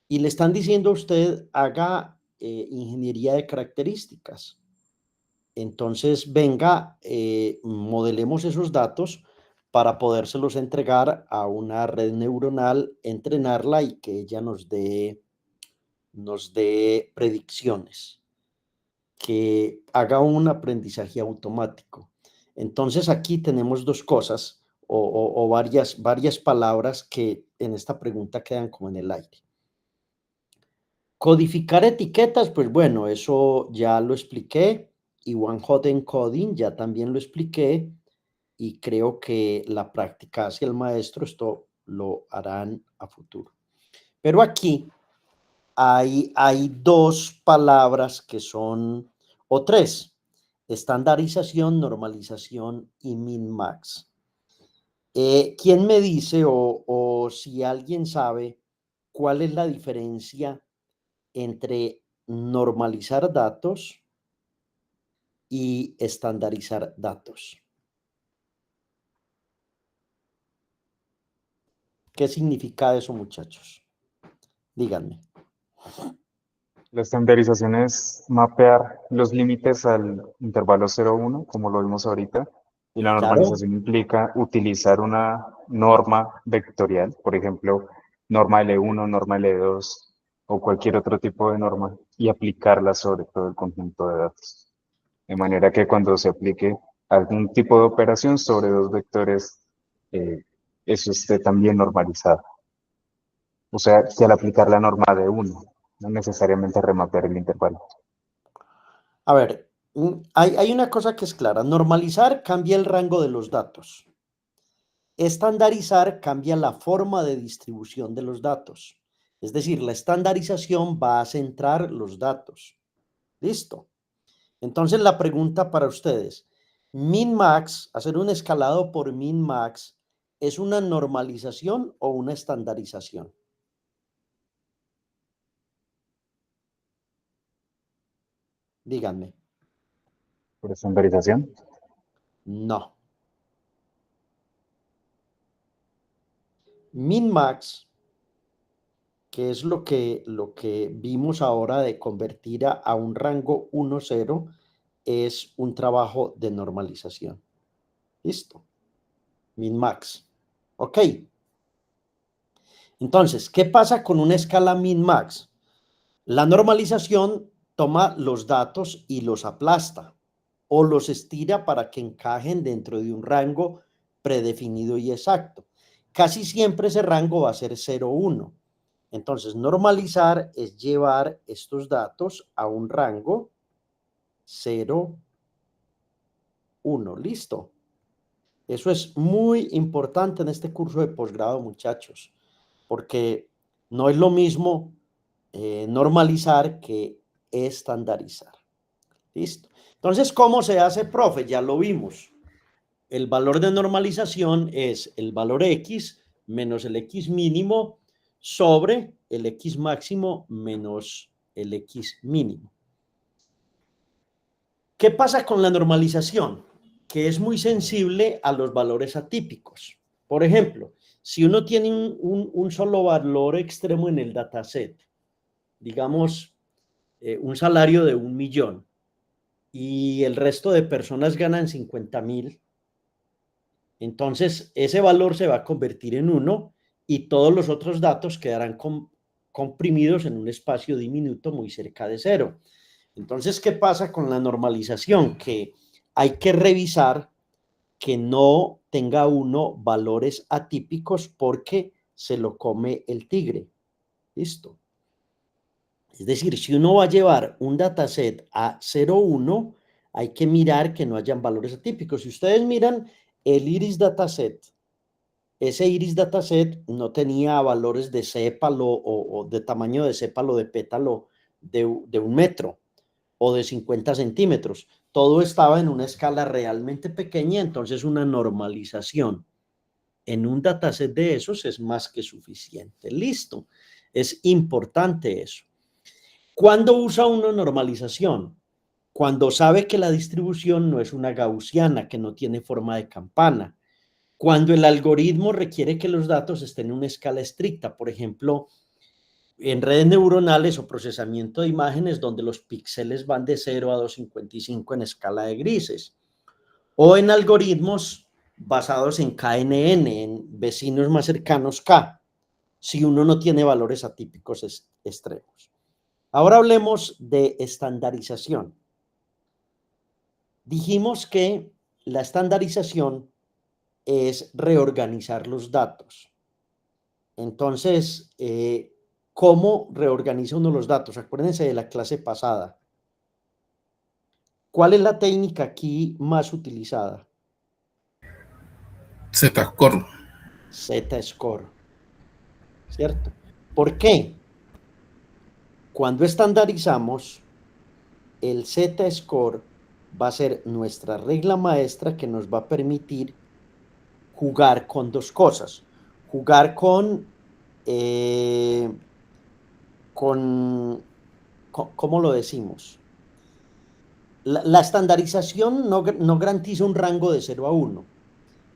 Y le están diciendo a usted, haga ingeniería de características. Entonces, venga, modelemos esos datos para podérselos entregar a una red neuronal, entrenarla y que ella nos dé predicciones, que haga un aprendizaje automático. Entonces, aquí tenemos dos cosas o varias palabras que en esta pregunta quedan como en el aire. Codificar etiquetas, pues bueno, eso ya lo expliqué. Y One Hot Encoding ya también lo expliqué. Y creo que la práctica hacia el maestro, esto lo harán a futuro. Pero aquí hay dos palabras que son, o tres: estandarización, normalización y min-max. ¿Quién me dice o si alguien sabe cuál es la diferencia entre normalizar datos y estandarizar datos? ¿Qué significa eso, muchachos? Díganme. La estandarización es mapear los límites al intervalo 0,1, como lo vimos ahorita, y la Claro. normalización implica utilizar una norma vectorial, por ejemplo, norma L1, norma L2 o cualquier otro tipo de norma, y aplicarla sobre todo el conjunto de datos. De manera que cuando se aplique algún tipo de operación sobre dos vectores, eh, eso esté también normalizado. O sea, que al aplicar la norma de uno, no necesariamente remapear el intervalo. A ver, hay una cosa que es clara. Normalizar cambia el rango de los datos. Estandarizar cambia la forma de distribución de los datos. Es decir, la estandarización va a centrar los datos. Listo. Entonces la pregunta para ustedes: min-max, hacer un escalado por min-max, ¿es una normalización o una estandarización? Díganme. Por estandarización. No. Min-max, que es lo que vimos ahora de convertir a un rango 1-0, es un trabajo de normalización. Listo. Min-max. Ok. Entonces, ¿qué pasa con una escala min-max? La normalización toma los datos y los aplasta o los estira para que encajen dentro de un rango predefinido y exacto. Casi siempre ese rango va a ser 0,1. Entonces, normalizar es llevar estos datos a un rango 0,1. Listo. Eso es muy importante en este curso de posgrado, muchachos, porque no es lo mismo normalizar que estandarizar. Listo. Entonces, ¿cómo se hace, profe? Ya lo vimos. El valor de normalización es el valor X menos el X mínimo sobre el X máximo menos el X mínimo. ¿Qué pasa con la normalización? Que es muy sensible a los valores atípicos. Por ejemplo, si uno tiene un solo valor extremo en el dataset, digamos, un salario de 1.000.000, y el resto de personas ganan 50.000, entonces ese valor se va a convertir en 1 y todos los otros datos quedarán comprimidos en un espacio diminuto muy cerca de 0. Entonces, ¿qué pasa con la normalización? Que hay que revisar que no tenga uno valores atípicos porque se lo come el tigre. Listo. Es decir, si uno va a llevar un dataset a 0,1, hay que mirar que no hayan valores atípicos. Si ustedes miran el iris dataset, ese iris dataset no tenía valores de sépalo o de tamaño de sépalo de pétalo de 1 metro o de 50 centímetros. Todo estaba en una escala realmente pequeña, entonces una normalización en un dataset de esos es más que suficiente. Listo. Es importante eso. ¿Cuándo usa uno normalización? Cuando sabe que la distribución no es una gaussiana, que no tiene forma de campana. Cuando el algoritmo requiere que los datos estén en una escala estricta, por ejemplo, en redes neuronales o procesamiento de imágenes donde los píxeles van de 0 a 255 en escala de grises, o en algoritmos basados en KNN, en vecinos más cercanos K, si uno no tiene valores atípicos extremos. Ahora hablemos de estandarización. Dijimos que la estandarización es reorganizar los datos. Entonces, ¿cómo reorganiza uno los datos? Acuérdense de la clase pasada. ¿Cuál es la técnica aquí más utilizada? Z-score. Z-score, ¿cierto? ¿Por qué? Cuando estandarizamos, el Z-score va a ser nuestra regla maestra que nos va a permitir jugar con dos cosas. Jugar con ¿cómo lo decimos? La estandarización no garantiza un rango de 0 a 1.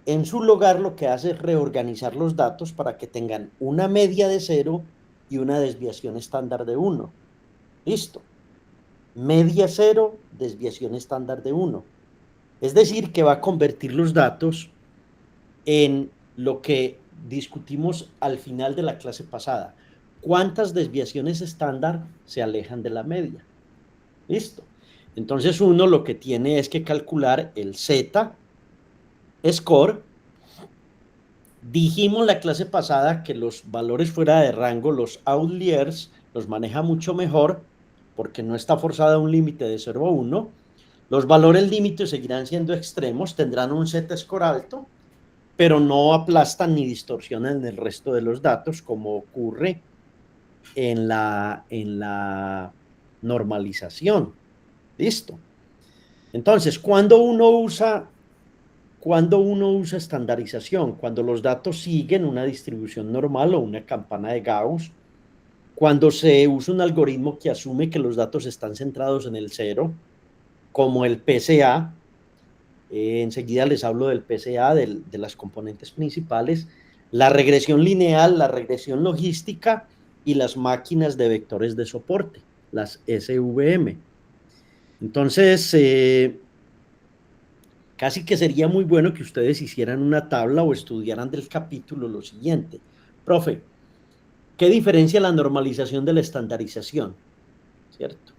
En su lugar, lo que hace es reorganizar los datos para que tengan una media de 0 y una desviación estándar de 1. Listo. Media 0, desviación estándar de 1. Es decir, que va a convertir los datos en lo que discutimos al final de la clase pasada. ¿Cuántas desviaciones estándar se alejan de la media? Listo. Entonces uno lo que tiene es que calcular el Z-score. Dijimos la clase pasada que los valores fuera de rango, los outliers, los maneja mucho mejor porque no está forzada un límite de 0 a 1. Los valores límites seguirán siendo extremos, tendrán un Z-score alto, pero no aplastan ni distorsionan el resto de los datos como ocurre en la normalización. Listo. Entonces, ¿cuándo uno usa estandarización? Cuando los datos siguen una distribución normal o una campana de Gauss, cuando se usa un algoritmo que asume que los datos están centrados en el cero, como el PCA. Enseguida les hablo del PCA, de las componentes principales, la regresión lineal, la regresión logística y las máquinas de vectores de soporte, las SVM. Entonces, casi que sería muy bueno que ustedes hicieran una tabla o estudiaran del capítulo lo siguiente. Profe, ¿qué diferencia la normalización de la estandarización? ¿Cierto?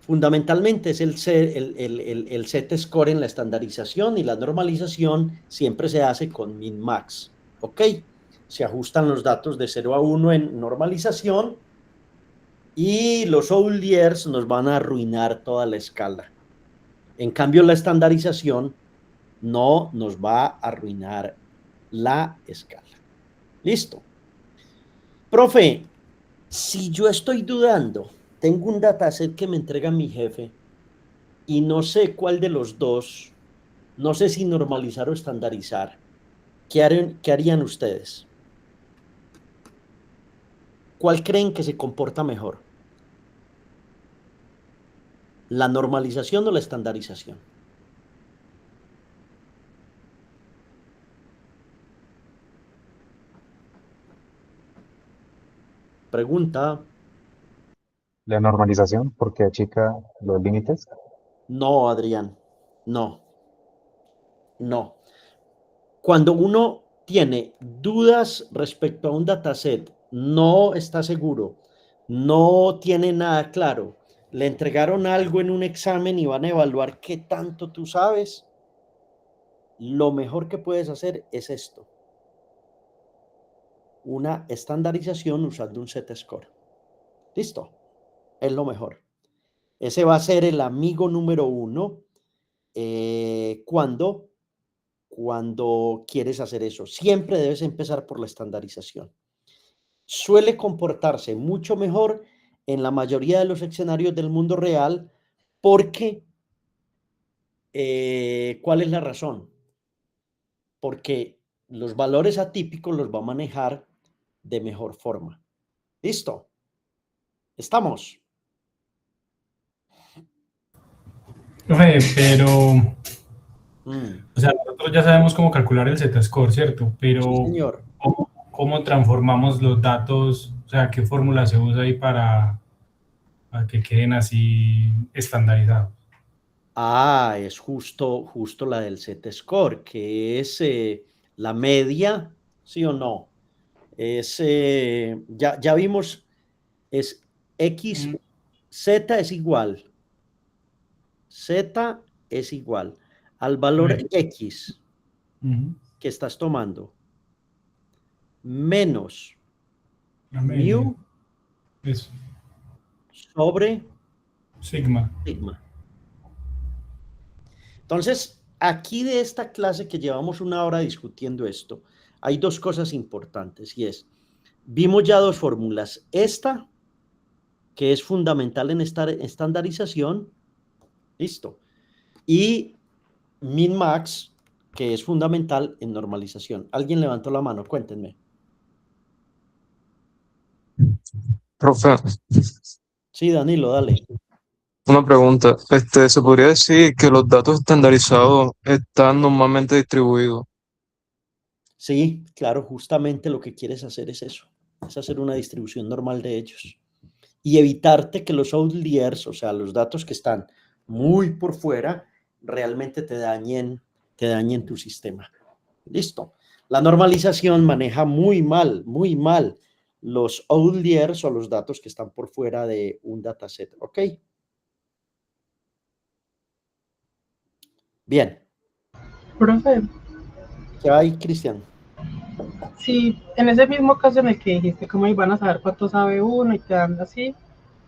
Fundamentalmente es el Z-score en la estandarización y la normalización siempre se hace con min-max. ¿Ok? Se ajustan los datos de 0 a 1 en normalización y los outliers nos van a arruinar toda la escala. En cambio, la estandarización no nos va a arruinar la escala. Listo. Profe, si yo estoy dudando, tengo un dataset que me entrega mi jefe y no sé cuál de los dos, no sé si normalizar o estandarizar, ¿qué harían ustedes? ¿Cuál creen que se comporta mejor? ¿La normalización o la estandarización? Pregunta. La normalización, porque achica los límites. No, Adrián, no. Cuando uno tiene dudas respecto a un dataset, no está seguro, no tiene nada claro, le entregaron algo en un examen y van a evaluar qué tanto tú sabes, lo mejor que puedes hacer es esto: una estandarización usando un Z-score. Listo, es lo mejor. Ese va a ser el amigo número 1 cuando quieres hacer eso. Siempre debes empezar por la estandarización. Suele comportarse mucho mejor en la mayoría de los escenarios del mundo real porque, ¿cuál es la razón? Porque los valores atípicos los va a manejar de mejor forma. ¿Listo? ¿Estamos? Profe, pero, Mm, o sea, nosotros ya sabemos cómo calcular el Z-score, ¿cierto? sí, Pero, señor. ¿cómo transformamos los datos? O sea, ¿qué fórmula se usa ahí para que queden así estandarizados? Ah, es justo la del Z-score, que es la media, ¿sí o no? Es, ya vimos, es X, Mm, Z es igual, Z es igual al valor correcto. X Ujú. que estás tomando, menos La media. mu Eso. sobre Sigma. sigma. Entonces, aquí de esta clase que llevamos una hora discutiendo esto, hay dos cosas importantes y es, vimos ya dos fórmulas. Esta, que es fundamental en esta estandarización, listo. Y min-max, que es fundamental en normalización. ¿Alguien levantó la mano? Cuéntenme. Profe, Sí, Danilo, dale. una pregunta. ¿Se podría decir que los datos estandarizados están normalmente distribuidos? Sí, claro, justamente lo que quieres hacer es eso, es hacer una distribución normal de ellos y evitarte que los outliers, o sea, los datos que están muy por fuera, realmente te dañen tu sistema. Listo. La normalización maneja muy mal los outliers o los datos que están por fuera de un dataset. ¿Ok? Bien. Profe, ¿Qué hay, Cristian? si en ese mismo caso en el que dijiste cómo iban a saber cuánto sabe uno y te dan así,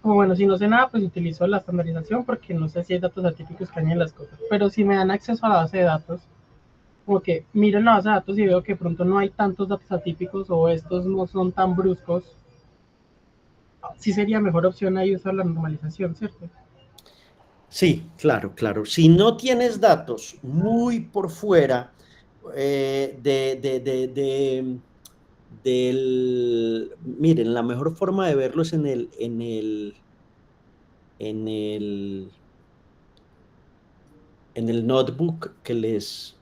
como bueno, si no sé nada, pues utilizo la estandarización porque no sé si hay datos atípicos que dañen las cosas. Pero si me dan acceso a la base de datos, como que miro en la base de datos y veo que de pronto no hay tantos datos atípicos o estos no son tan bruscos, sí sería mejor opción ahí usar la normalización, ¿cierto? Sí, claro. Si no tienes datos muy por fuera miren, la mejor forma de verlo es en el notebook que les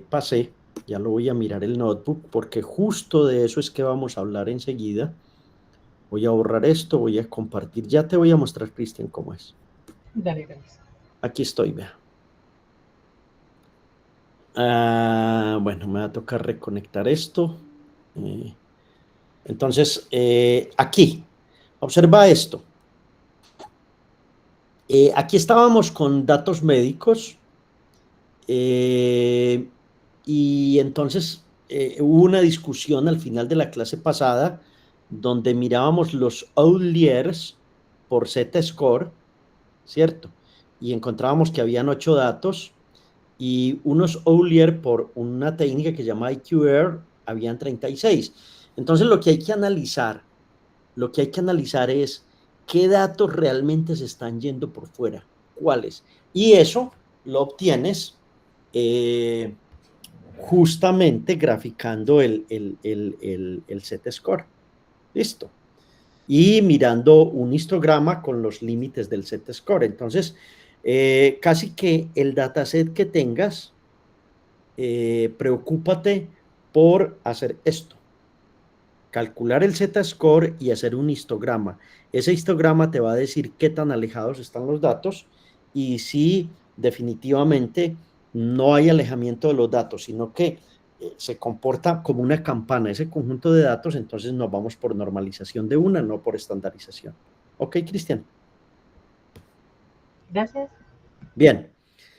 pasé. Ya lo voy a mirar el notebook porque justo de eso es que vamos a hablar enseguida. Voy a borrar esto, voy a compartir. Ya te voy a mostrar, Cristian, cómo es. Dale, gracias. Aquí estoy, vea. Bueno, me va a tocar reconectar esto. Entonces, aquí, observa esto. Aquí estábamos con datos médicos y entonces hubo una discusión al final de la clase pasada donde mirábamos los outliers por Z-score, ¿cierto? Y encontrábamos que habían 8 datos y unos outliers por una técnica que se llama IQR habían 36. Entonces lo que hay que analizar es qué datos realmente se están yendo por fuera, cuáles. Y eso lo obtienes justamente graficando el Z-score. Listo. Y mirando un histograma con los límites del Z-score. Entonces, casi que el dataset que tengas, preocúpate por hacer esto. Calcular el Z-score y hacer un histograma. Ese histograma te va a decir qué tan alejados están los datos y si definitivamente no hay alejamiento de los datos, sino que se comporta como una campana, ese conjunto de datos, entonces nos vamos por normalización de una, no por estandarización. ¿Ok, Cristian? Gracias. Bien.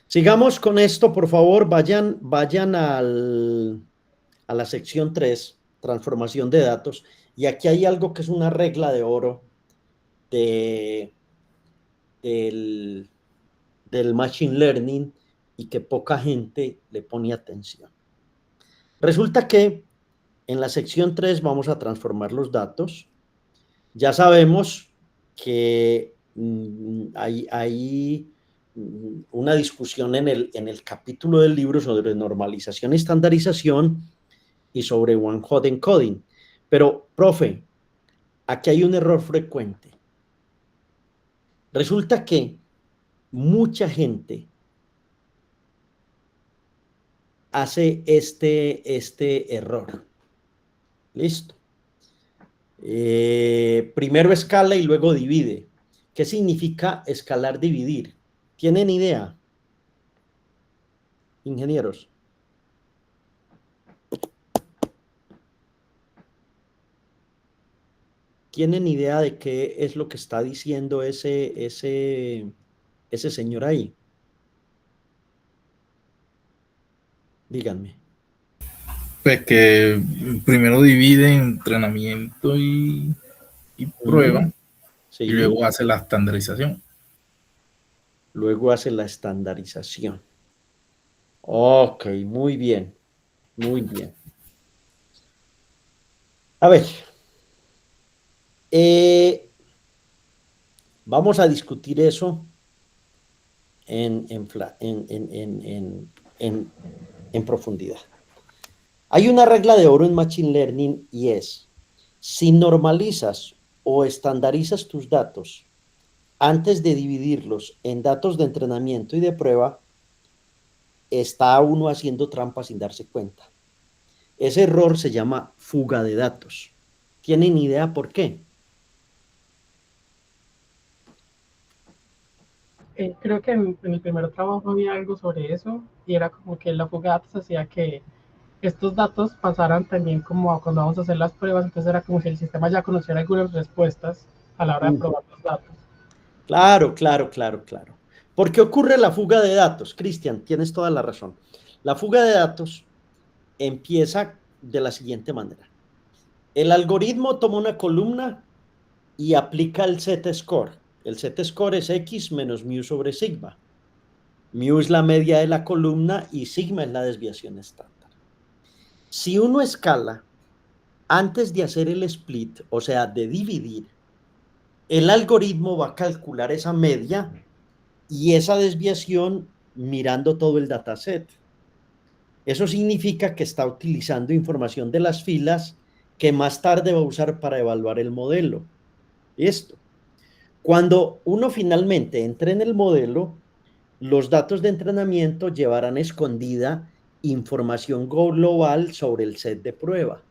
Sigamos con esto, por favor, vayan a la sección 3, transformación de datos, y aquí hay algo que es una regla de oro de, del Machine Learning y que poca gente le pone atención. Resulta que en la sección 3 vamos a transformar los datos. Ya sabemos que hay una discusión en el capítulo del libro sobre normalización y estandarización y sobre one-hot encoding. Pero, profe, aquí hay un error frecuente. Resulta que mucha gente hace este error. Listo. Primero escala y luego divide. ¿Qué significa escalar, dividir? ¿Tienen idea, ingenieros? ¿Tienen idea de qué es lo que está diciendo ese señor ahí? Díganme. Pues que primero divide entrenamiento y prueba, Sí. y luego hace la estandarización. Luego hace la estandarización. Ok, muy bien. Muy bien. A ver. Vamos a discutir eso en profundidad. Hay una regla de oro en Machine Learning y es, si normalizas o estandarizas tus datos antes de dividirlos en datos de entrenamiento y de prueba, está uno haciendo trampa sin darse cuenta. Ese error se llama fuga de datos. ¿Tienen idea por qué? Creo que en el primer trabajo había algo sobre eso y era como que la fuga de datos hacía que estos datos pasaran también como a cuando vamos a hacer las pruebas, entonces era como si el sistema ya conociera algunas respuestas a la hora de probar los datos. Claro. ¿Por qué ocurre la fuga de datos? Cristian, tienes toda la razón. La fuga de datos empieza de la siguiente manera. El algoritmo toma una columna y aplica el z-score. El z-score es x menos mu sobre sigma. Mu es la media de la columna y sigma es la desviación estándar. Si uno escala antes de hacer el split, o sea, de dividir, el algoritmo va a calcular esa media y esa desviación mirando todo el dataset. Eso significa que está utilizando información de las filas que más tarde va a usar para evaluar el modelo. Esto. Cuando uno finalmente entre en el modelo, los datos de entrenamiento llevarán escondida información global sobre el set de prueba.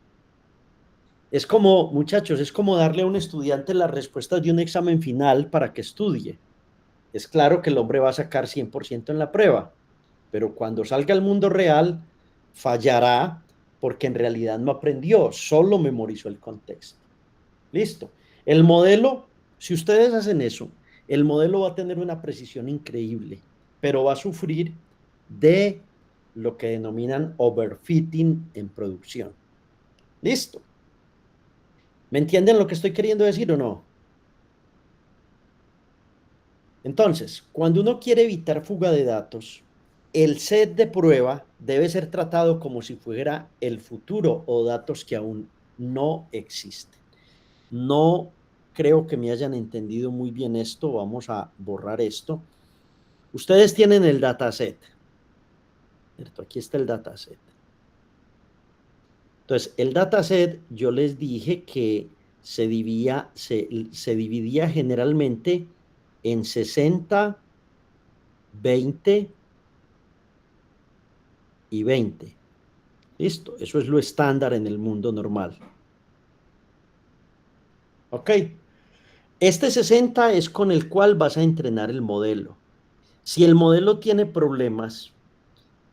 Es como, muchachos, es como darle a un estudiante las respuestas de un examen final para que estudie. Es claro que el hombre va a sacar 100% en la prueba, pero cuando salga al mundo real, fallará porque en realidad no aprendió, solo memorizó el contexto. Listo. El modelo, si ustedes hacen eso, el modelo va a tener una precisión increíble, pero va a sufrir de lo que denominan overfitting en producción. Listo. ¿Me entienden lo que estoy queriendo decir o no? Entonces, cuando uno quiere evitar fuga de datos, el set de prueba debe ser tratado como si fuera el futuro o datos que aún no existen. No creo que me hayan entendido muy bien esto. Vamos a borrar esto. Ustedes tienen el dataset. ¿Cierto? Aquí está el dataset. Entonces, el dataset, yo les dije que se dividía generalmente en 60, 20 y 20. Listo, eso es lo estándar en el mundo normal. Ok. Este 60 es con el cual vas a entrenar el modelo. Si el modelo tiene problemas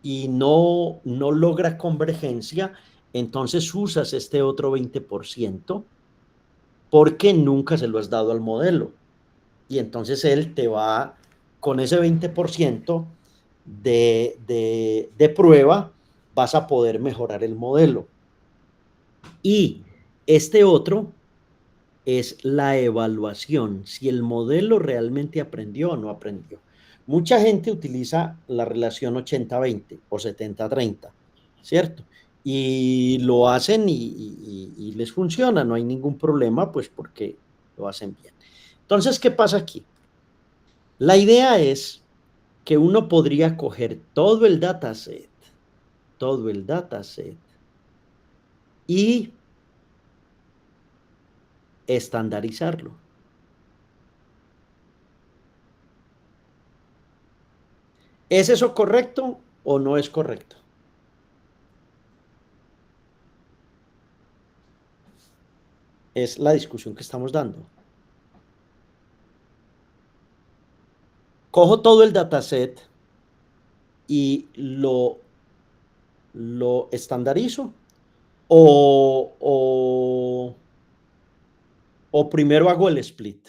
y no logra convergencia, entonces usas este otro 20% porque nunca se lo has dado al modelo. Y entonces él te va, con ese 20% de prueba, vas a poder mejorar el modelo. Y este otro es la evaluación, si el modelo realmente aprendió o no aprendió. Mucha gente utiliza la relación 80-20 o 70-30, ¿cierto? Y lo hacen y les funciona, no hay ningún problema, pues porque lo hacen bien. Entonces, ¿qué pasa aquí? La idea es que uno podría coger todo el dataset y estandarizarlo. ¿Es eso correcto o no es correcto? Es la discusión que estamos dando. Cojo todo el dataset y lo estandarizo o primero hago el split.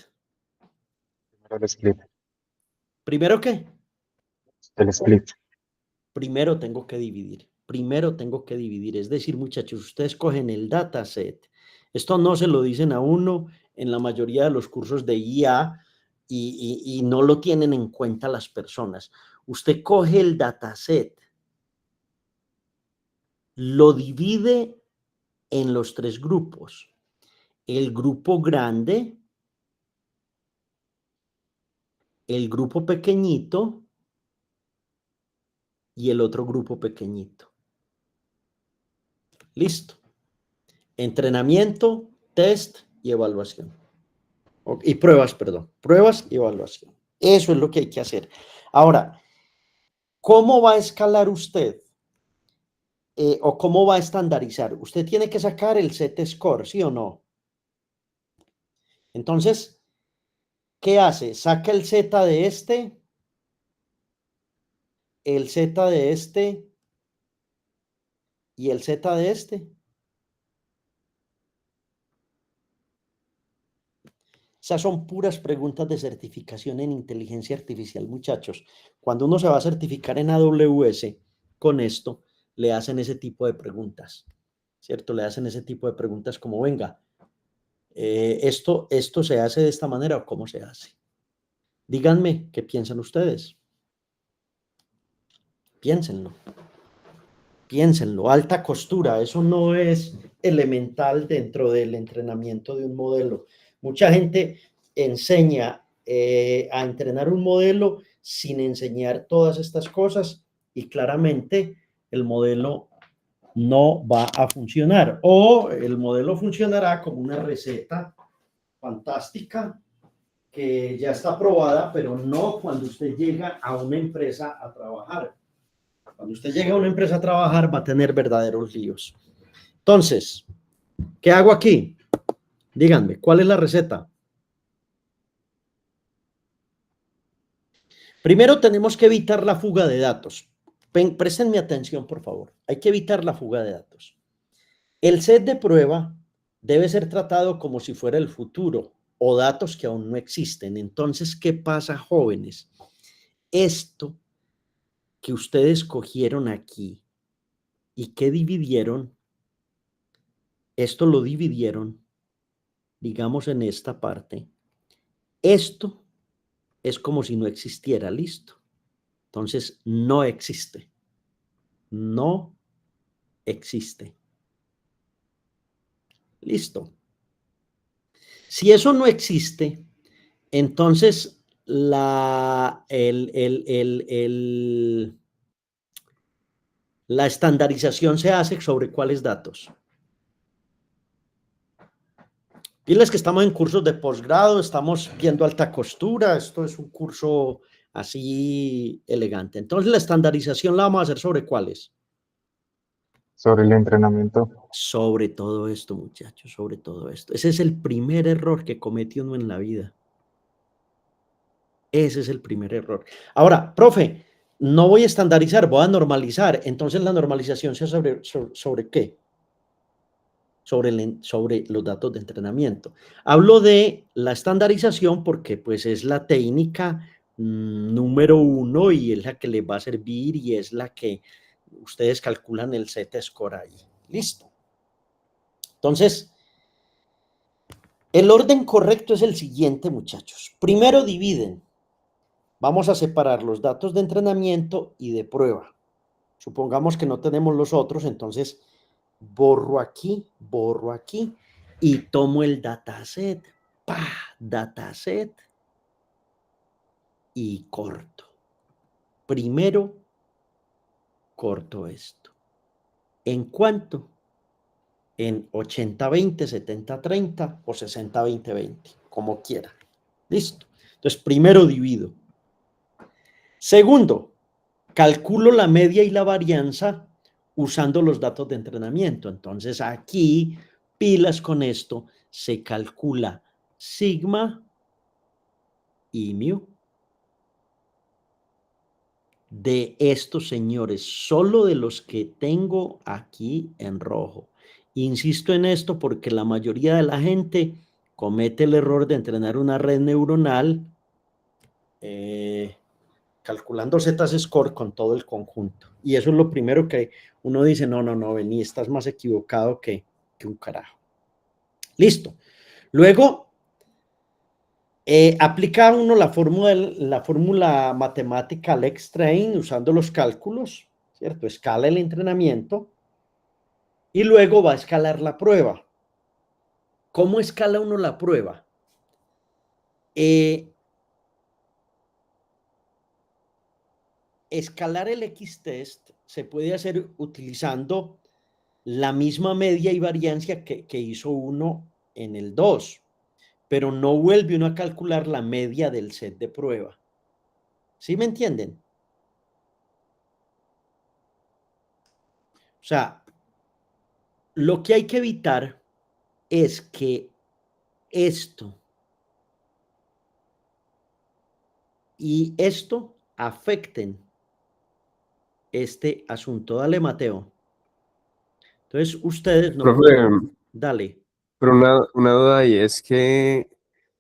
El split. ¿Primero qué? El split. Primero tengo que dividir. Primero tengo que dividir. Es decir, muchachos, ustedes cogen el dataset. Esto no se lo dicen a uno en la mayoría de los cursos de IA y no lo tienen en cuenta las personas. Usted coge el dataset, lo divide en los 3 grupos. El grupo grande, el grupo pequeñito y el otro grupo pequeñito. Listo. Entrenamiento, test y evaluación. Y pruebas, perdón. Pruebas y evaluación. Eso es lo que hay que hacer. Ahora, ¿cómo va a escalar usted? ¿O cómo va a estandarizar? Usted tiene que sacar el Z-score, ¿sí o no? Entonces, ¿qué hace? Saca el Z de este, el Z de este y el Z de este. Esas son puras preguntas de certificación en inteligencia artificial, muchachos. Cuando uno se va a certificar en AWS, con esto, le hacen ese tipo de preguntas, ¿cierto? Le hacen ese tipo de preguntas como, venga, esto se hace de esta manera o cómo se hace. Díganme, ¿qué piensan ustedes? Piénsenlo. Piénsenlo. Alta costura, eso no es elemental dentro del entrenamiento de un modelo. Mucha gente enseña a entrenar un modelo sin enseñar todas estas cosas y claramente el modelo no va a funcionar o el modelo funcionará como una receta fantástica que ya está aprobada, pero no cuando usted llega a una empresa a trabajar. Cuando usted llega a una empresa a trabajar va a tener verdaderos líos. Entonces, ¿qué hago aquí? Díganme, ¿cuál es la receta? Primero tenemos que evitar la fuga de datos. Préstenme atención, por favor. Hay que evitar la fuga de datos. El set de prueba debe ser tratado como si fuera el futuro o datos que aún no existen. Entonces, ¿qué pasa, jóvenes? Esto que ustedes cogieron aquí y que dividieron, esto lo dividieron, digamos, en esta parte. Esto es como si no existiera, listo. Entonces, no existe. No existe. Listo. Si eso no existe, entonces la estandarización se hace sobre cuáles datos. Diles que estamos en cursos de posgrado, estamos viendo alta costura, esto es un curso así elegante. Entonces la estandarización la vamos a hacer sobre cuáles. Sobre el entrenamiento. Sobre todo esto, muchachos, sobre todo esto. Ese es el primer error que comete uno en la vida. Ese es el primer error. Ahora, profe, no voy a estandarizar, voy a normalizar. Entonces la normalización se hace sobre ¿qué? Sobre los datos de entrenamiento. Hablo de la estandarización porque pues es la técnica número 1 y es la que les va a servir y es la que ustedes calculan el Z-score ahí. Listo. Entonces, El orden correcto es el siguiente, muchachos. Primero dividen. Vamos a separar los datos de entrenamiento y de prueba. Supongamos que no tenemos los otros, entonces borro aquí y tomo el dataset. ¡Pah! Dataset y corto. Primero corto esto. ¿En cuánto? En 80-20, 70-30 o 60-20-20, como quiera. Listo. Entonces, primero divido. Segundo, calculo la media y la varianza usando los datos de entrenamiento. Entonces, aquí, pilas con esto, se calcula sigma y mu. De estos señores, solo de los que tengo aquí en rojo. Insisto en esto porque la mayoría de la gente comete el error de entrenar una red neuronal calculando Z-score con todo el conjunto. Y eso es lo primero que uno dice, no, vení, estás más equivocado que un carajo. Listo. Luego, aplica uno la fórmula matemática Lex-Train usando los cálculos, ¿cierto? Escala el entrenamiento y luego va a escalar la prueba. ¿Cómo escala uno la prueba? Escalar el X-test se puede hacer utilizando la misma media y variancia que hizo uno en el 2, pero no vuelve uno a calcular la media del set de prueba. ¿Sí me entienden? O sea, lo que hay que evitar es que esto y esto afecten este asunto. Dale, Mateo. Entonces, ustedes no Profe, pueden... Dale. pero una duda ahí es que,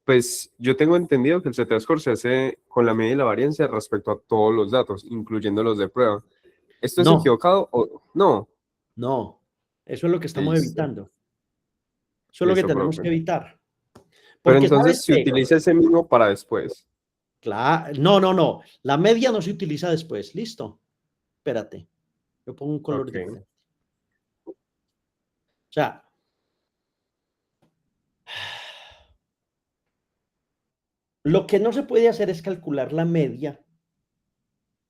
pues yo tengo entendido que el Z-score se hace con la medida y la varianza respecto a todos los datos, incluyendo los de prueba. ¿Esto es No, equivocado o no? no. Eso es lo que estamos Listo, evitando. Eso es lo que listo, tenemos que profe. evitar. Pero Porque, ¿sabes entonces se qué? utiliza ese mismo para después. Claro, no. La media no se utiliza después. ¿Listo? Espérate. Yo pongo un color Ok. diferente. O sea, lo que no se puede hacer es calcular la media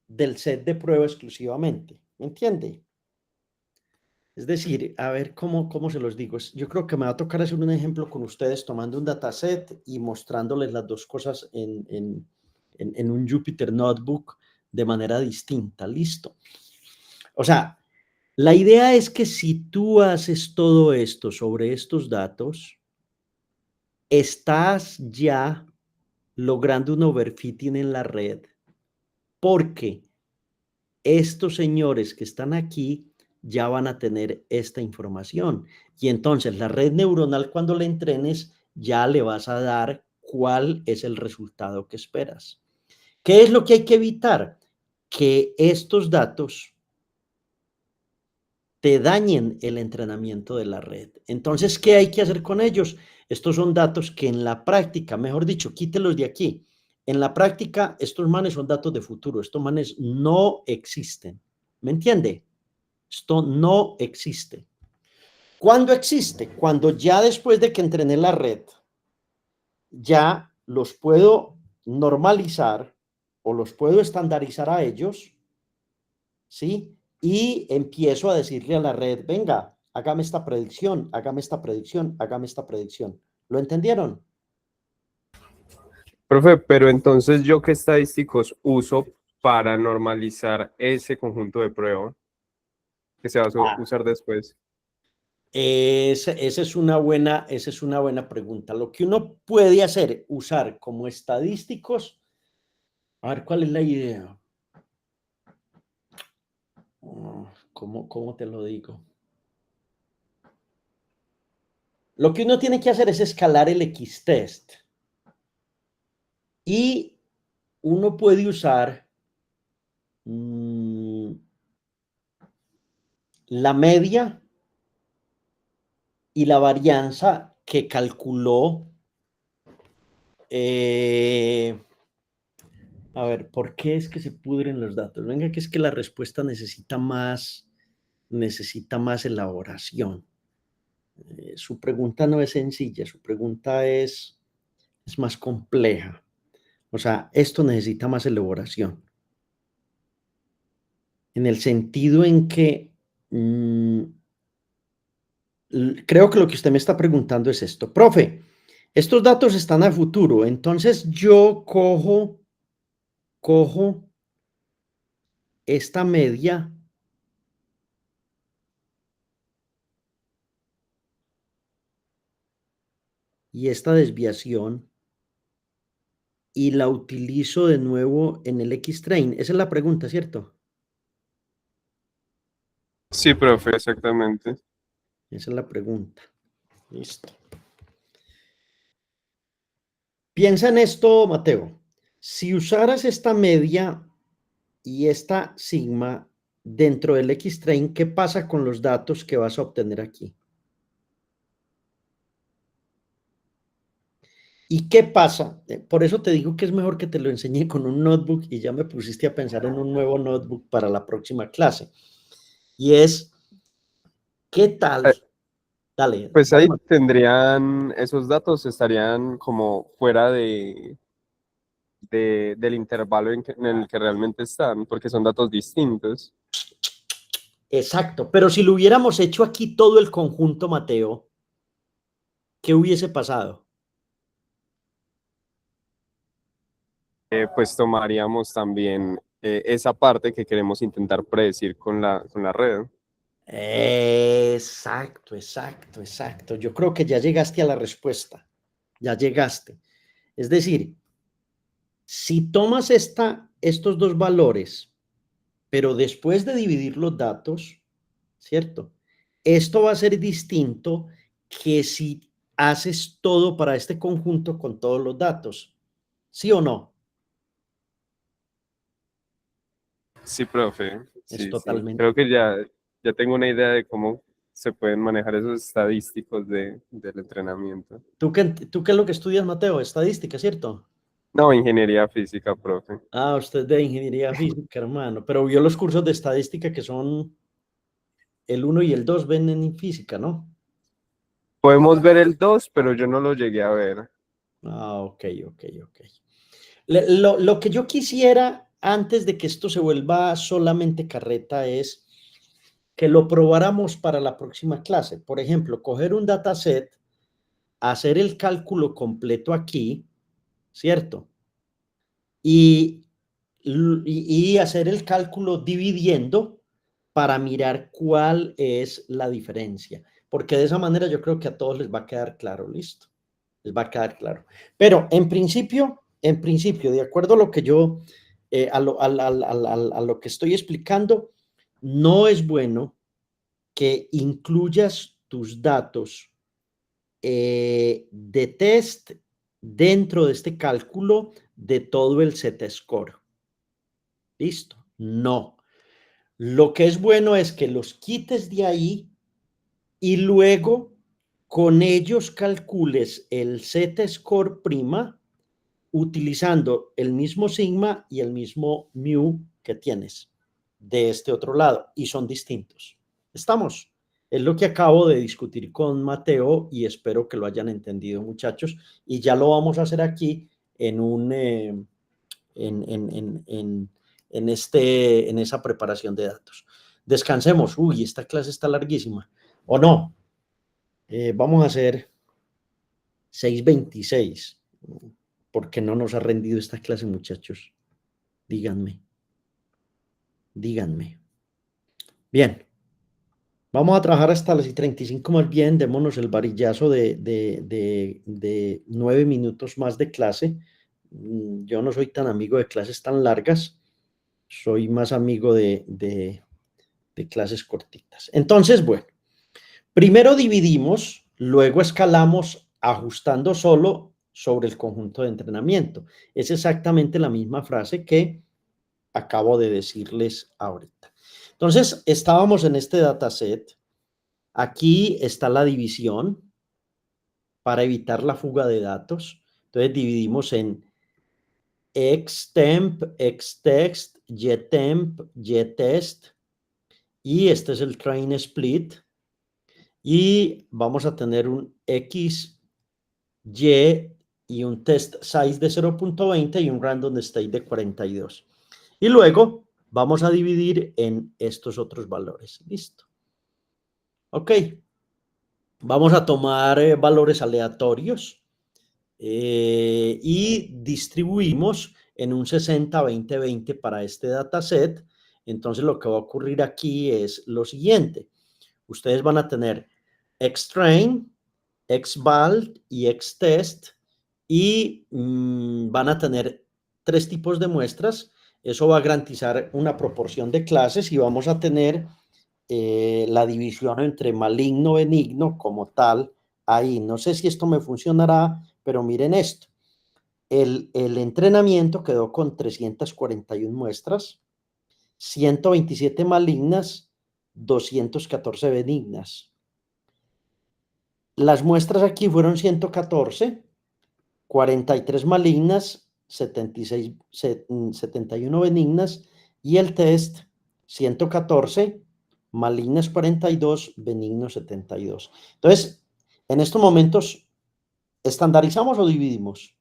del set de prueba exclusivamente. ¿Me entiende? Es decir, a ver cómo se los digo. Yo creo que me va a tocar hacer un ejemplo con ustedes tomando un dataset y mostrándoles las dos cosas en un Jupyter Notebook de manera distinta. Listo. O sea, la idea es que si tú haces todo esto sobre estos datos, estás ya logrando un overfitting en la red porque estos señores que están aquí ya van a tener esta información. Y entonces la red neuronal, cuando la entrenes, ya le vas a dar cuál es el resultado que esperas. ¿Qué es lo que hay que evitar? Que estos datos te dañen el entrenamiento de la red. Entonces, ¿qué hay que hacer con ellos? Estos son datos que en la práctica, mejor dicho, quítelos de aquí. En la práctica, estos manes son datos de futuro. Estos manes no existen. ¿Me entiende? Esto no existe. ¿Cuándo existe? Cuando ya después de que entrené la red, ya los puedo normalizar o los puedo estandarizar a ellos, ¿sí? Y empiezo a decirle a la red, venga, hágame esta predicción, hágame esta predicción, hágame esta predicción. ¿Lo entendieron? Profe, pero entonces ¿yo qué estadísticos uso para normalizar ese conjunto de prueba que se va a Ah, usar después? esa es una buena pregunta. Lo que uno puede hacer, usar como estadísticos, a ver, ¿cuál es la idea? ¿Cómo te lo digo? Lo que uno tiene que hacer es escalar el X-test. Y uno puede usar la media y la varianza que calculó A ver, ¿por qué es que se pudren los datos? Venga, que es que la respuesta necesita más elaboración. Su pregunta no es sencilla, su pregunta es más compleja. O sea, esto necesita más elaboración. En el sentido en que creo que lo que usted me está preguntando es esto. Profe, estos datos están a futuro, entonces yo cojo esta media y esta desviación y la utilizo de nuevo en el X-Train. Esa es la pregunta, ¿cierto? Sí, profe, exactamente. Esa es la pregunta. Listo. Piensa en esto, Mateo. Si usaras esta media y esta sigma dentro del X-Train, ¿qué pasa con los datos que vas a obtener aquí? ¿Y qué pasa? Por eso te digo que es mejor que te lo enseñe con un notebook y ya me pusiste a pensar en un nuevo notebook para la próxima clase. Y es, ¿qué tal? Dale. Pues ahí tendrían, esos datos estarían como fuera del intervalo en el que realmente están, porque son datos distintos. Exacto, pero si lo hubiéramos hecho aquí todo el conjunto, Mateo, ¿qué hubiese pasado? Pues tomaríamos también esa parte que queremos intentar predecir con la red. Exacto, exacto, exacto. Yo creo que ya llegaste a la respuesta. Ya llegaste. Es decir, si tomas estos dos valores, pero después de dividir los datos, ¿cierto? Esto va a ser distinto que si haces todo para este conjunto con todos los datos. ¿Sí o no? Sí, profe. Es Sí, sí. totalmente. Creo que ya tengo una idea de cómo se pueden manejar esos estadísticos del entrenamiento. ¿Tú qué es lo que estudias, Mateo? Estadística, ¿cierto? No, ingeniería física, profe. Ah, usted es de ingeniería física, hermano, pero vio los cursos de estadística que son el 1 y el 2 ven en física, ¿no? Podemos ver el 2, pero yo no lo llegué a ver. Ah, ok. Lo que yo quisiera antes de que esto se vuelva solamente carreta es que lo probáramos para la próxima clase. Por ejemplo, coger un dataset, hacer el cálculo completo aquí, ¿cierto? Y hacer el cálculo dividiendo para mirar cuál es la diferencia. Porque de esa manera yo creo que a todos les va a quedar claro, listo. Les va a quedar claro. Pero en principio, de acuerdo a lo que yo, a lo que estoy explicando, no es bueno que incluyas tus datos de test dentro de este cálculo de todo el Z-score. ¿Listo? No. Lo que es bueno es que los quites de ahí y luego con ellos calcules el Z-score prima utilizando el mismo sigma y el mismo mu que tienes de este otro lado y son distintos. ¿Estamos? Es lo que acabo de discutir con Mateo y espero que lo hayan entendido, muchachos, y ya lo vamos a hacer aquí en esa preparación de datos. Descansemos. Uy, esta clase está larguísima. ¿O no? Vamos a hacer 6:26. ¿Por qué no nos ha rendido esta clase, muchachos? Díganme. Bien. Vamos a trabajar hasta las 35 más bien. Démonos el varillazo de 9 minutos más de clase. Yo no soy tan amigo de clases tan largas. Soy más amigo de clases cortitas. Entonces, bueno, primero dividimos, luego escalamos ajustando solo sobre el conjunto de entrenamiento. Es exactamente la misma frase que acabo de decirles ahorita. Entonces, estábamos en este dataset. Aquí está la división para evitar la fuga de datos. Entonces dividimos en xtemp, xtext, ytemp, ytest, y este es el train split, y vamos a tener un x, y y un test size de 0.20 y un random state de 42. Y luego vamos a dividir en estos otros valores. Listo. Ok. Vamos a tomar valores aleatorios y distribuimos en un 60-20-20 para este dataset. Entonces lo que va a ocurrir aquí es lo siguiente. Ustedes van a tener xtrain, xval y xtest y van a tener 3 tipos de muestras. Eso va a garantizar una proporción de clases y vamos a tener la división entre maligno, benigno como tal ahí. No sé si esto me funcionará, pero miren esto. El entrenamiento quedó con 341 muestras, 127 malignas, 214 benignas. Las muestras aquí fueron 114, 43 malignas, 71 benignas y el test 114, malignas 42, benignos 72. Entonces, en estos momentos, ¿estandarizamos o dividimos?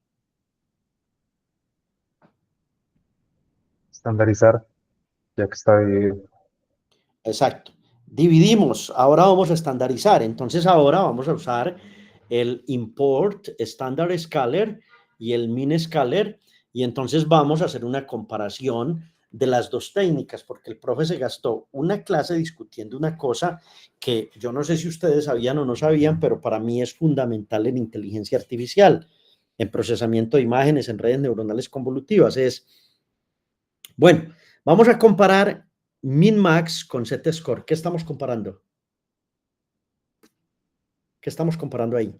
Estandarizar, ya que está dividido. Exacto. Dividimos. Ahora vamos a estandarizar. Entonces, ahora vamos a usar el import standard scaler y el min scaler. Y entonces vamos a hacer una comparación de las dos técnicas, porque el profe se gastó una clase discutiendo una cosa que yo no sé si ustedes sabían o no sabían, pero para mí es fundamental en inteligencia artificial, en procesamiento de imágenes, en redes neuronales convolutivas. Bueno, vamos a comparar min-max con z-score. ¿Qué estamos comparando? ¿Qué estamos comparando ahí?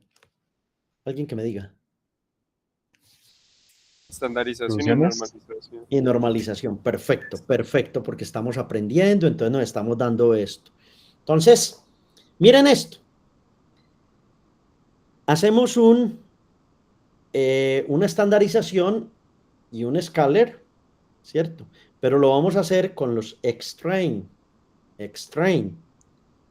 Alguien que me diga. Estandarización y ¿Soluciones? normalización. Y normalización. Perfecto, perfecto, porque estamos aprendiendo, entonces nos estamos dando esto. Entonces, miren esto. Hacemos una estandarización y un scaler, ¿cierto? Pero lo vamos a hacer con los xtrain.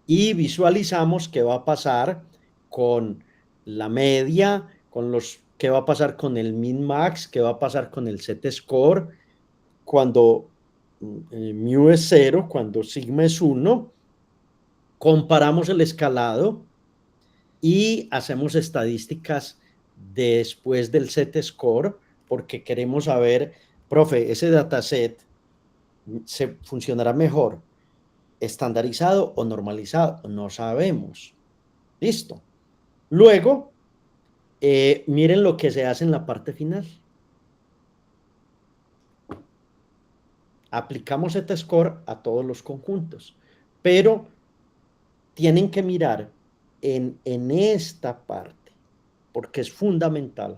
Y visualizamos qué va a pasar con la media, qué va a pasar con el min-max, qué va a pasar con el z-score, cuando mu es 0, cuando sigma es 1, comparamos el escalado y hacemos estadísticas después del z-score, porque queremos saber, profe, ese dataset se funcionará mejor estandarizado o normalizado, no sabemos. Listo. Luego, miren lo que se hace en la parte final. Aplicamos z-score a todos los conjuntos, pero tienen que mirar en esta parte, porque es fundamental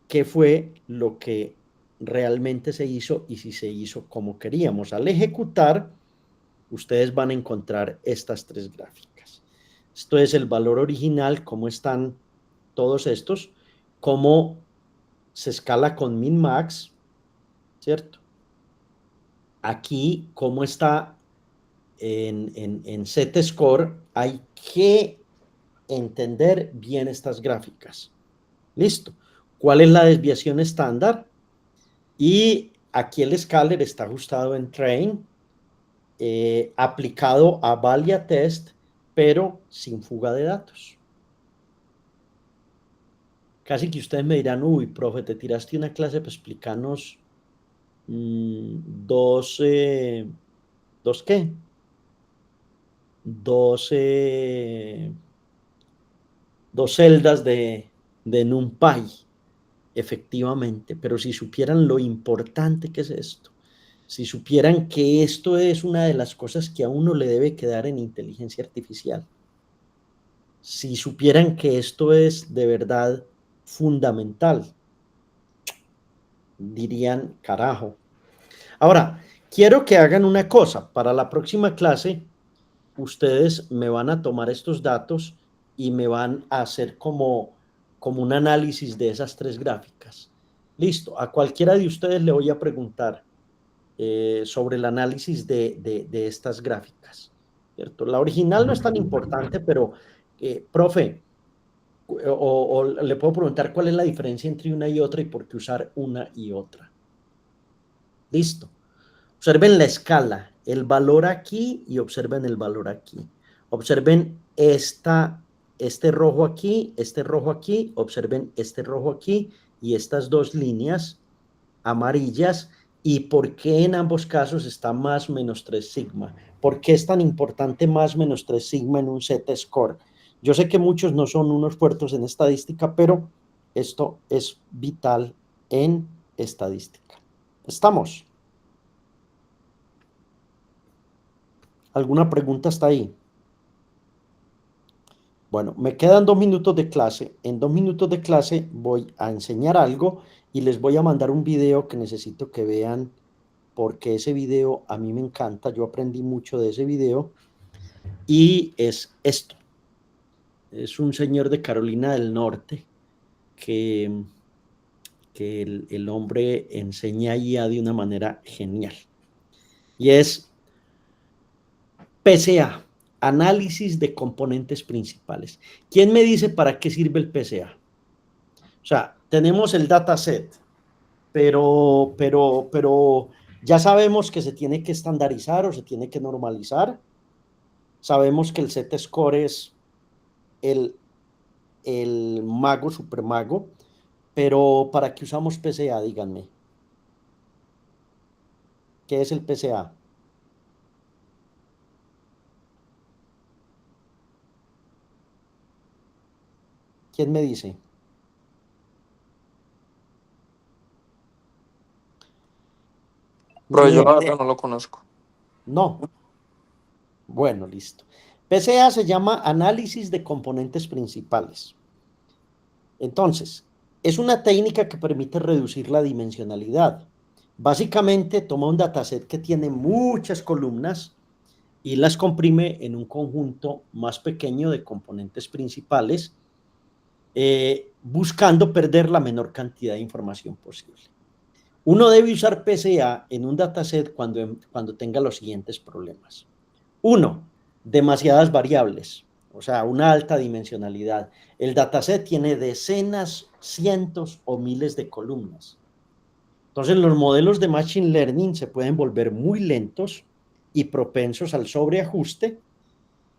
qué fue lo que realmente se hizo y si se hizo como queríamos. Al ejecutar, ustedes van a encontrar estas 3 gráficas. Esto es el valor original, cómo están todos estos, cómo se escala con min-max, ¿cierto? Aquí, cómo está en z-score, hay que entender bien estas gráficas. Listo. ¿Cuál es la desviación estándar? Y aquí el scaler está ajustado en train, aplicado a valia test, pero sin fuga de datos. Casi que ustedes me dirán, uy, profe, te tiraste una clase para explicarnos dos ¿qué? Dos celdas de NumPy, efectivamente, pero si supieran lo importante que es esto, si supieran que esto es una de las cosas que a uno le debe quedar en inteligencia artificial, si supieran que esto es de verdad fundamental, dirían, carajo. Ahora, quiero que hagan una cosa. Para la próxima clase, ustedes me van a tomar estos datos y me van a hacer como como un análisis de esas tres gráficas. Listo, a cualquiera de ustedes le voy a preguntar sobre el análisis de estas gráficas, ¿cierto? La original no es tan importante, pero, profe, o le puedo preguntar cuál es la diferencia entre una y otra y por qué usar una y otra. Listo. Observen la escala, el valor aquí y observen el valor aquí. Observen este rojo aquí, observen este rojo aquí y estas dos líneas amarillas y por qué en ambos casos está más menos 3 sigma. ¿Por qué es tan importante más menos 3 sigma en un Z-score? Yo sé que muchos no son unos puertos en estadística, pero esto es vital en estadística. ¿Estamos? ¿Alguna pregunta hasta ahí? Bueno, me quedan 2 minutos de clase. En 2 minutos de clase voy a enseñar algo y les voy a mandar un video que necesito que vean porque ese video a mí me encanta. Yo aprendí mucho de ese video y es esto. Es un señor de Carolina del Norte que el hombre enseña IA de una manera genial. Y es PCA, análisis de componentes principales. ¿Quién me dice para qué sirve el PCA? O sea, tenemos el dataset, pero ya sabemos que se tiene que estandarizar o se tiene que normalizar. Sabemos que el Z-score es el mago, super mago, pero ¿para qué usamos PCA? Díganme. ¿Qué es el PCA? ¿Quién me dice? Pero yo la verdad no lo conozco. No. Bueno, listo. PCA se llama análisis de componentes principales. Entonces, es una técnica que permite reducir la dimensionalidad. Básicamente toma un dataset que tiene muchas columnas y las comprime en un conjunto más pequeño de componentes principales, buscando perder la menor cantidad de información posible. Uno debe usar PCA en un dataset cuando tenga los siguientes problemas. 1. Demasiadas variables, o sea, una alta dimensionalidad. El dataset tiene decenas, cientos o miles de columnas. Entonces, los modelos de Machine Learning se pueden volver muy lentos y propensos al sobreajuste.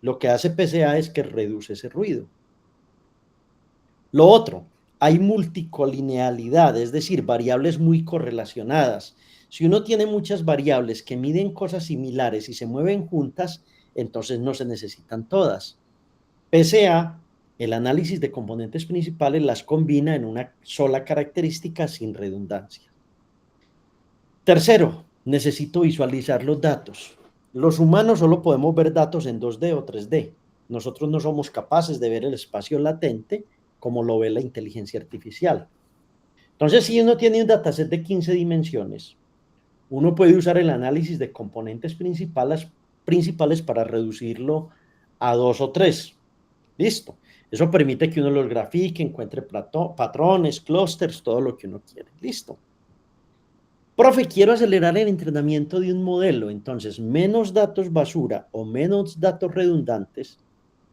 Lo que hace PCA es que reduce ese ruido. Lo otro, hay multicolinealidad, es decir, variables muy correlacionadas. Si uno tiene muchas variables que miden cosas similares y se mueven juntas, entonces no se necesitan todas. PCA, el análisis de componentes principales, las combina en una sola característica sin redundancia. Tercero, necesito visualizar los datos. Los humanos solo podemos ver datos en 2D o 3D. Nosotros no somos capaces de ver el espacio latente como lo ve la inteligencia artificial. Entonces, si uno tiene un dataset de 15 dimensiones, uno puede usar el análisis de componentes principales para reducirlo a 2 o 3. Listo. Eso permite que uno los grafique, encuentre patrones, clústeres, todo lo que uno quiere. Listo. Profe, quiero acelerar el entrenamiento de un modelo. Entonces, menos datos basura o menos datos redundantes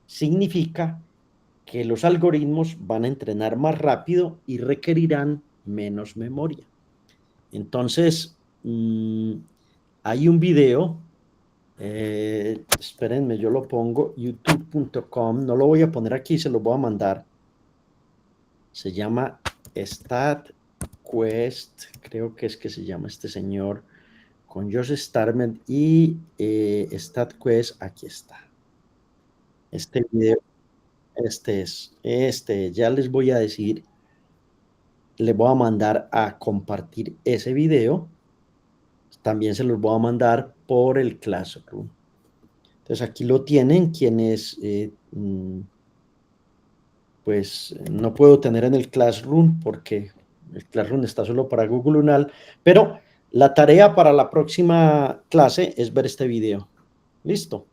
significa que los algoritmos van a entrenar más rápido y requerirán menos memoria. Entonces, hay un video, espérenme, yo lo pongo, youtube.com, no lo voy a poner aquí, se lo voy a mandar. Se llama StatQuest, creo que es que se llama este señor, con Josh Starmer y StatQuest, aquí está. Este video. Ya les voy a decir, les voy a mandar a compartir ese video, también se los voy a mandar por el Classroom. Entonces aquí lo tienen, quienes pues no puedo tener en el Classroom porque el Classroom está solo para Google Lunar, pero la tarea para la próxima clase es ver este video, listo,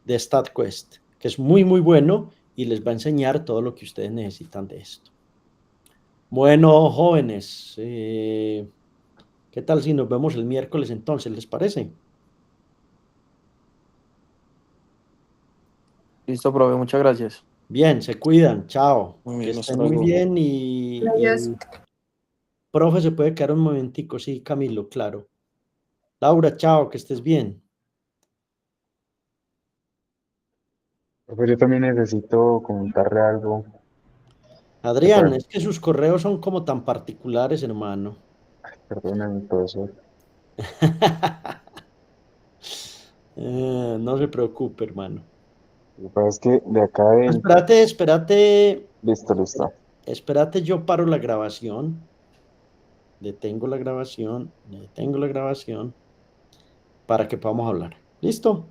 de StatQuest, que es muy muy bueno y les va a enseñar todo lo que ustedes necesitan de esto. Bueno, jóvenes, ¿qué tal si nos vemos el miércoles entonces? ¿Les parece? Listo, profe, muchas gracias. Bien, se cuidan, chao. Muy Que bien, hasta estén muy luego. bien y Gracias. el profe se puede quedar un momentico, sí, Camilo, claro. Laura, chao, que estés bien. Pero yo también necesito comentarle algo. Que Adrián, es que sus correos son como tan particulares, hermano. Perdóname todo eso. No se preocupe, hermano. Lo que pasa es que de acá adentro. Espérate, Listo, listo. espérate, yo paro la grabación, detengo la grabación para que podamos hablar. ¿Listo?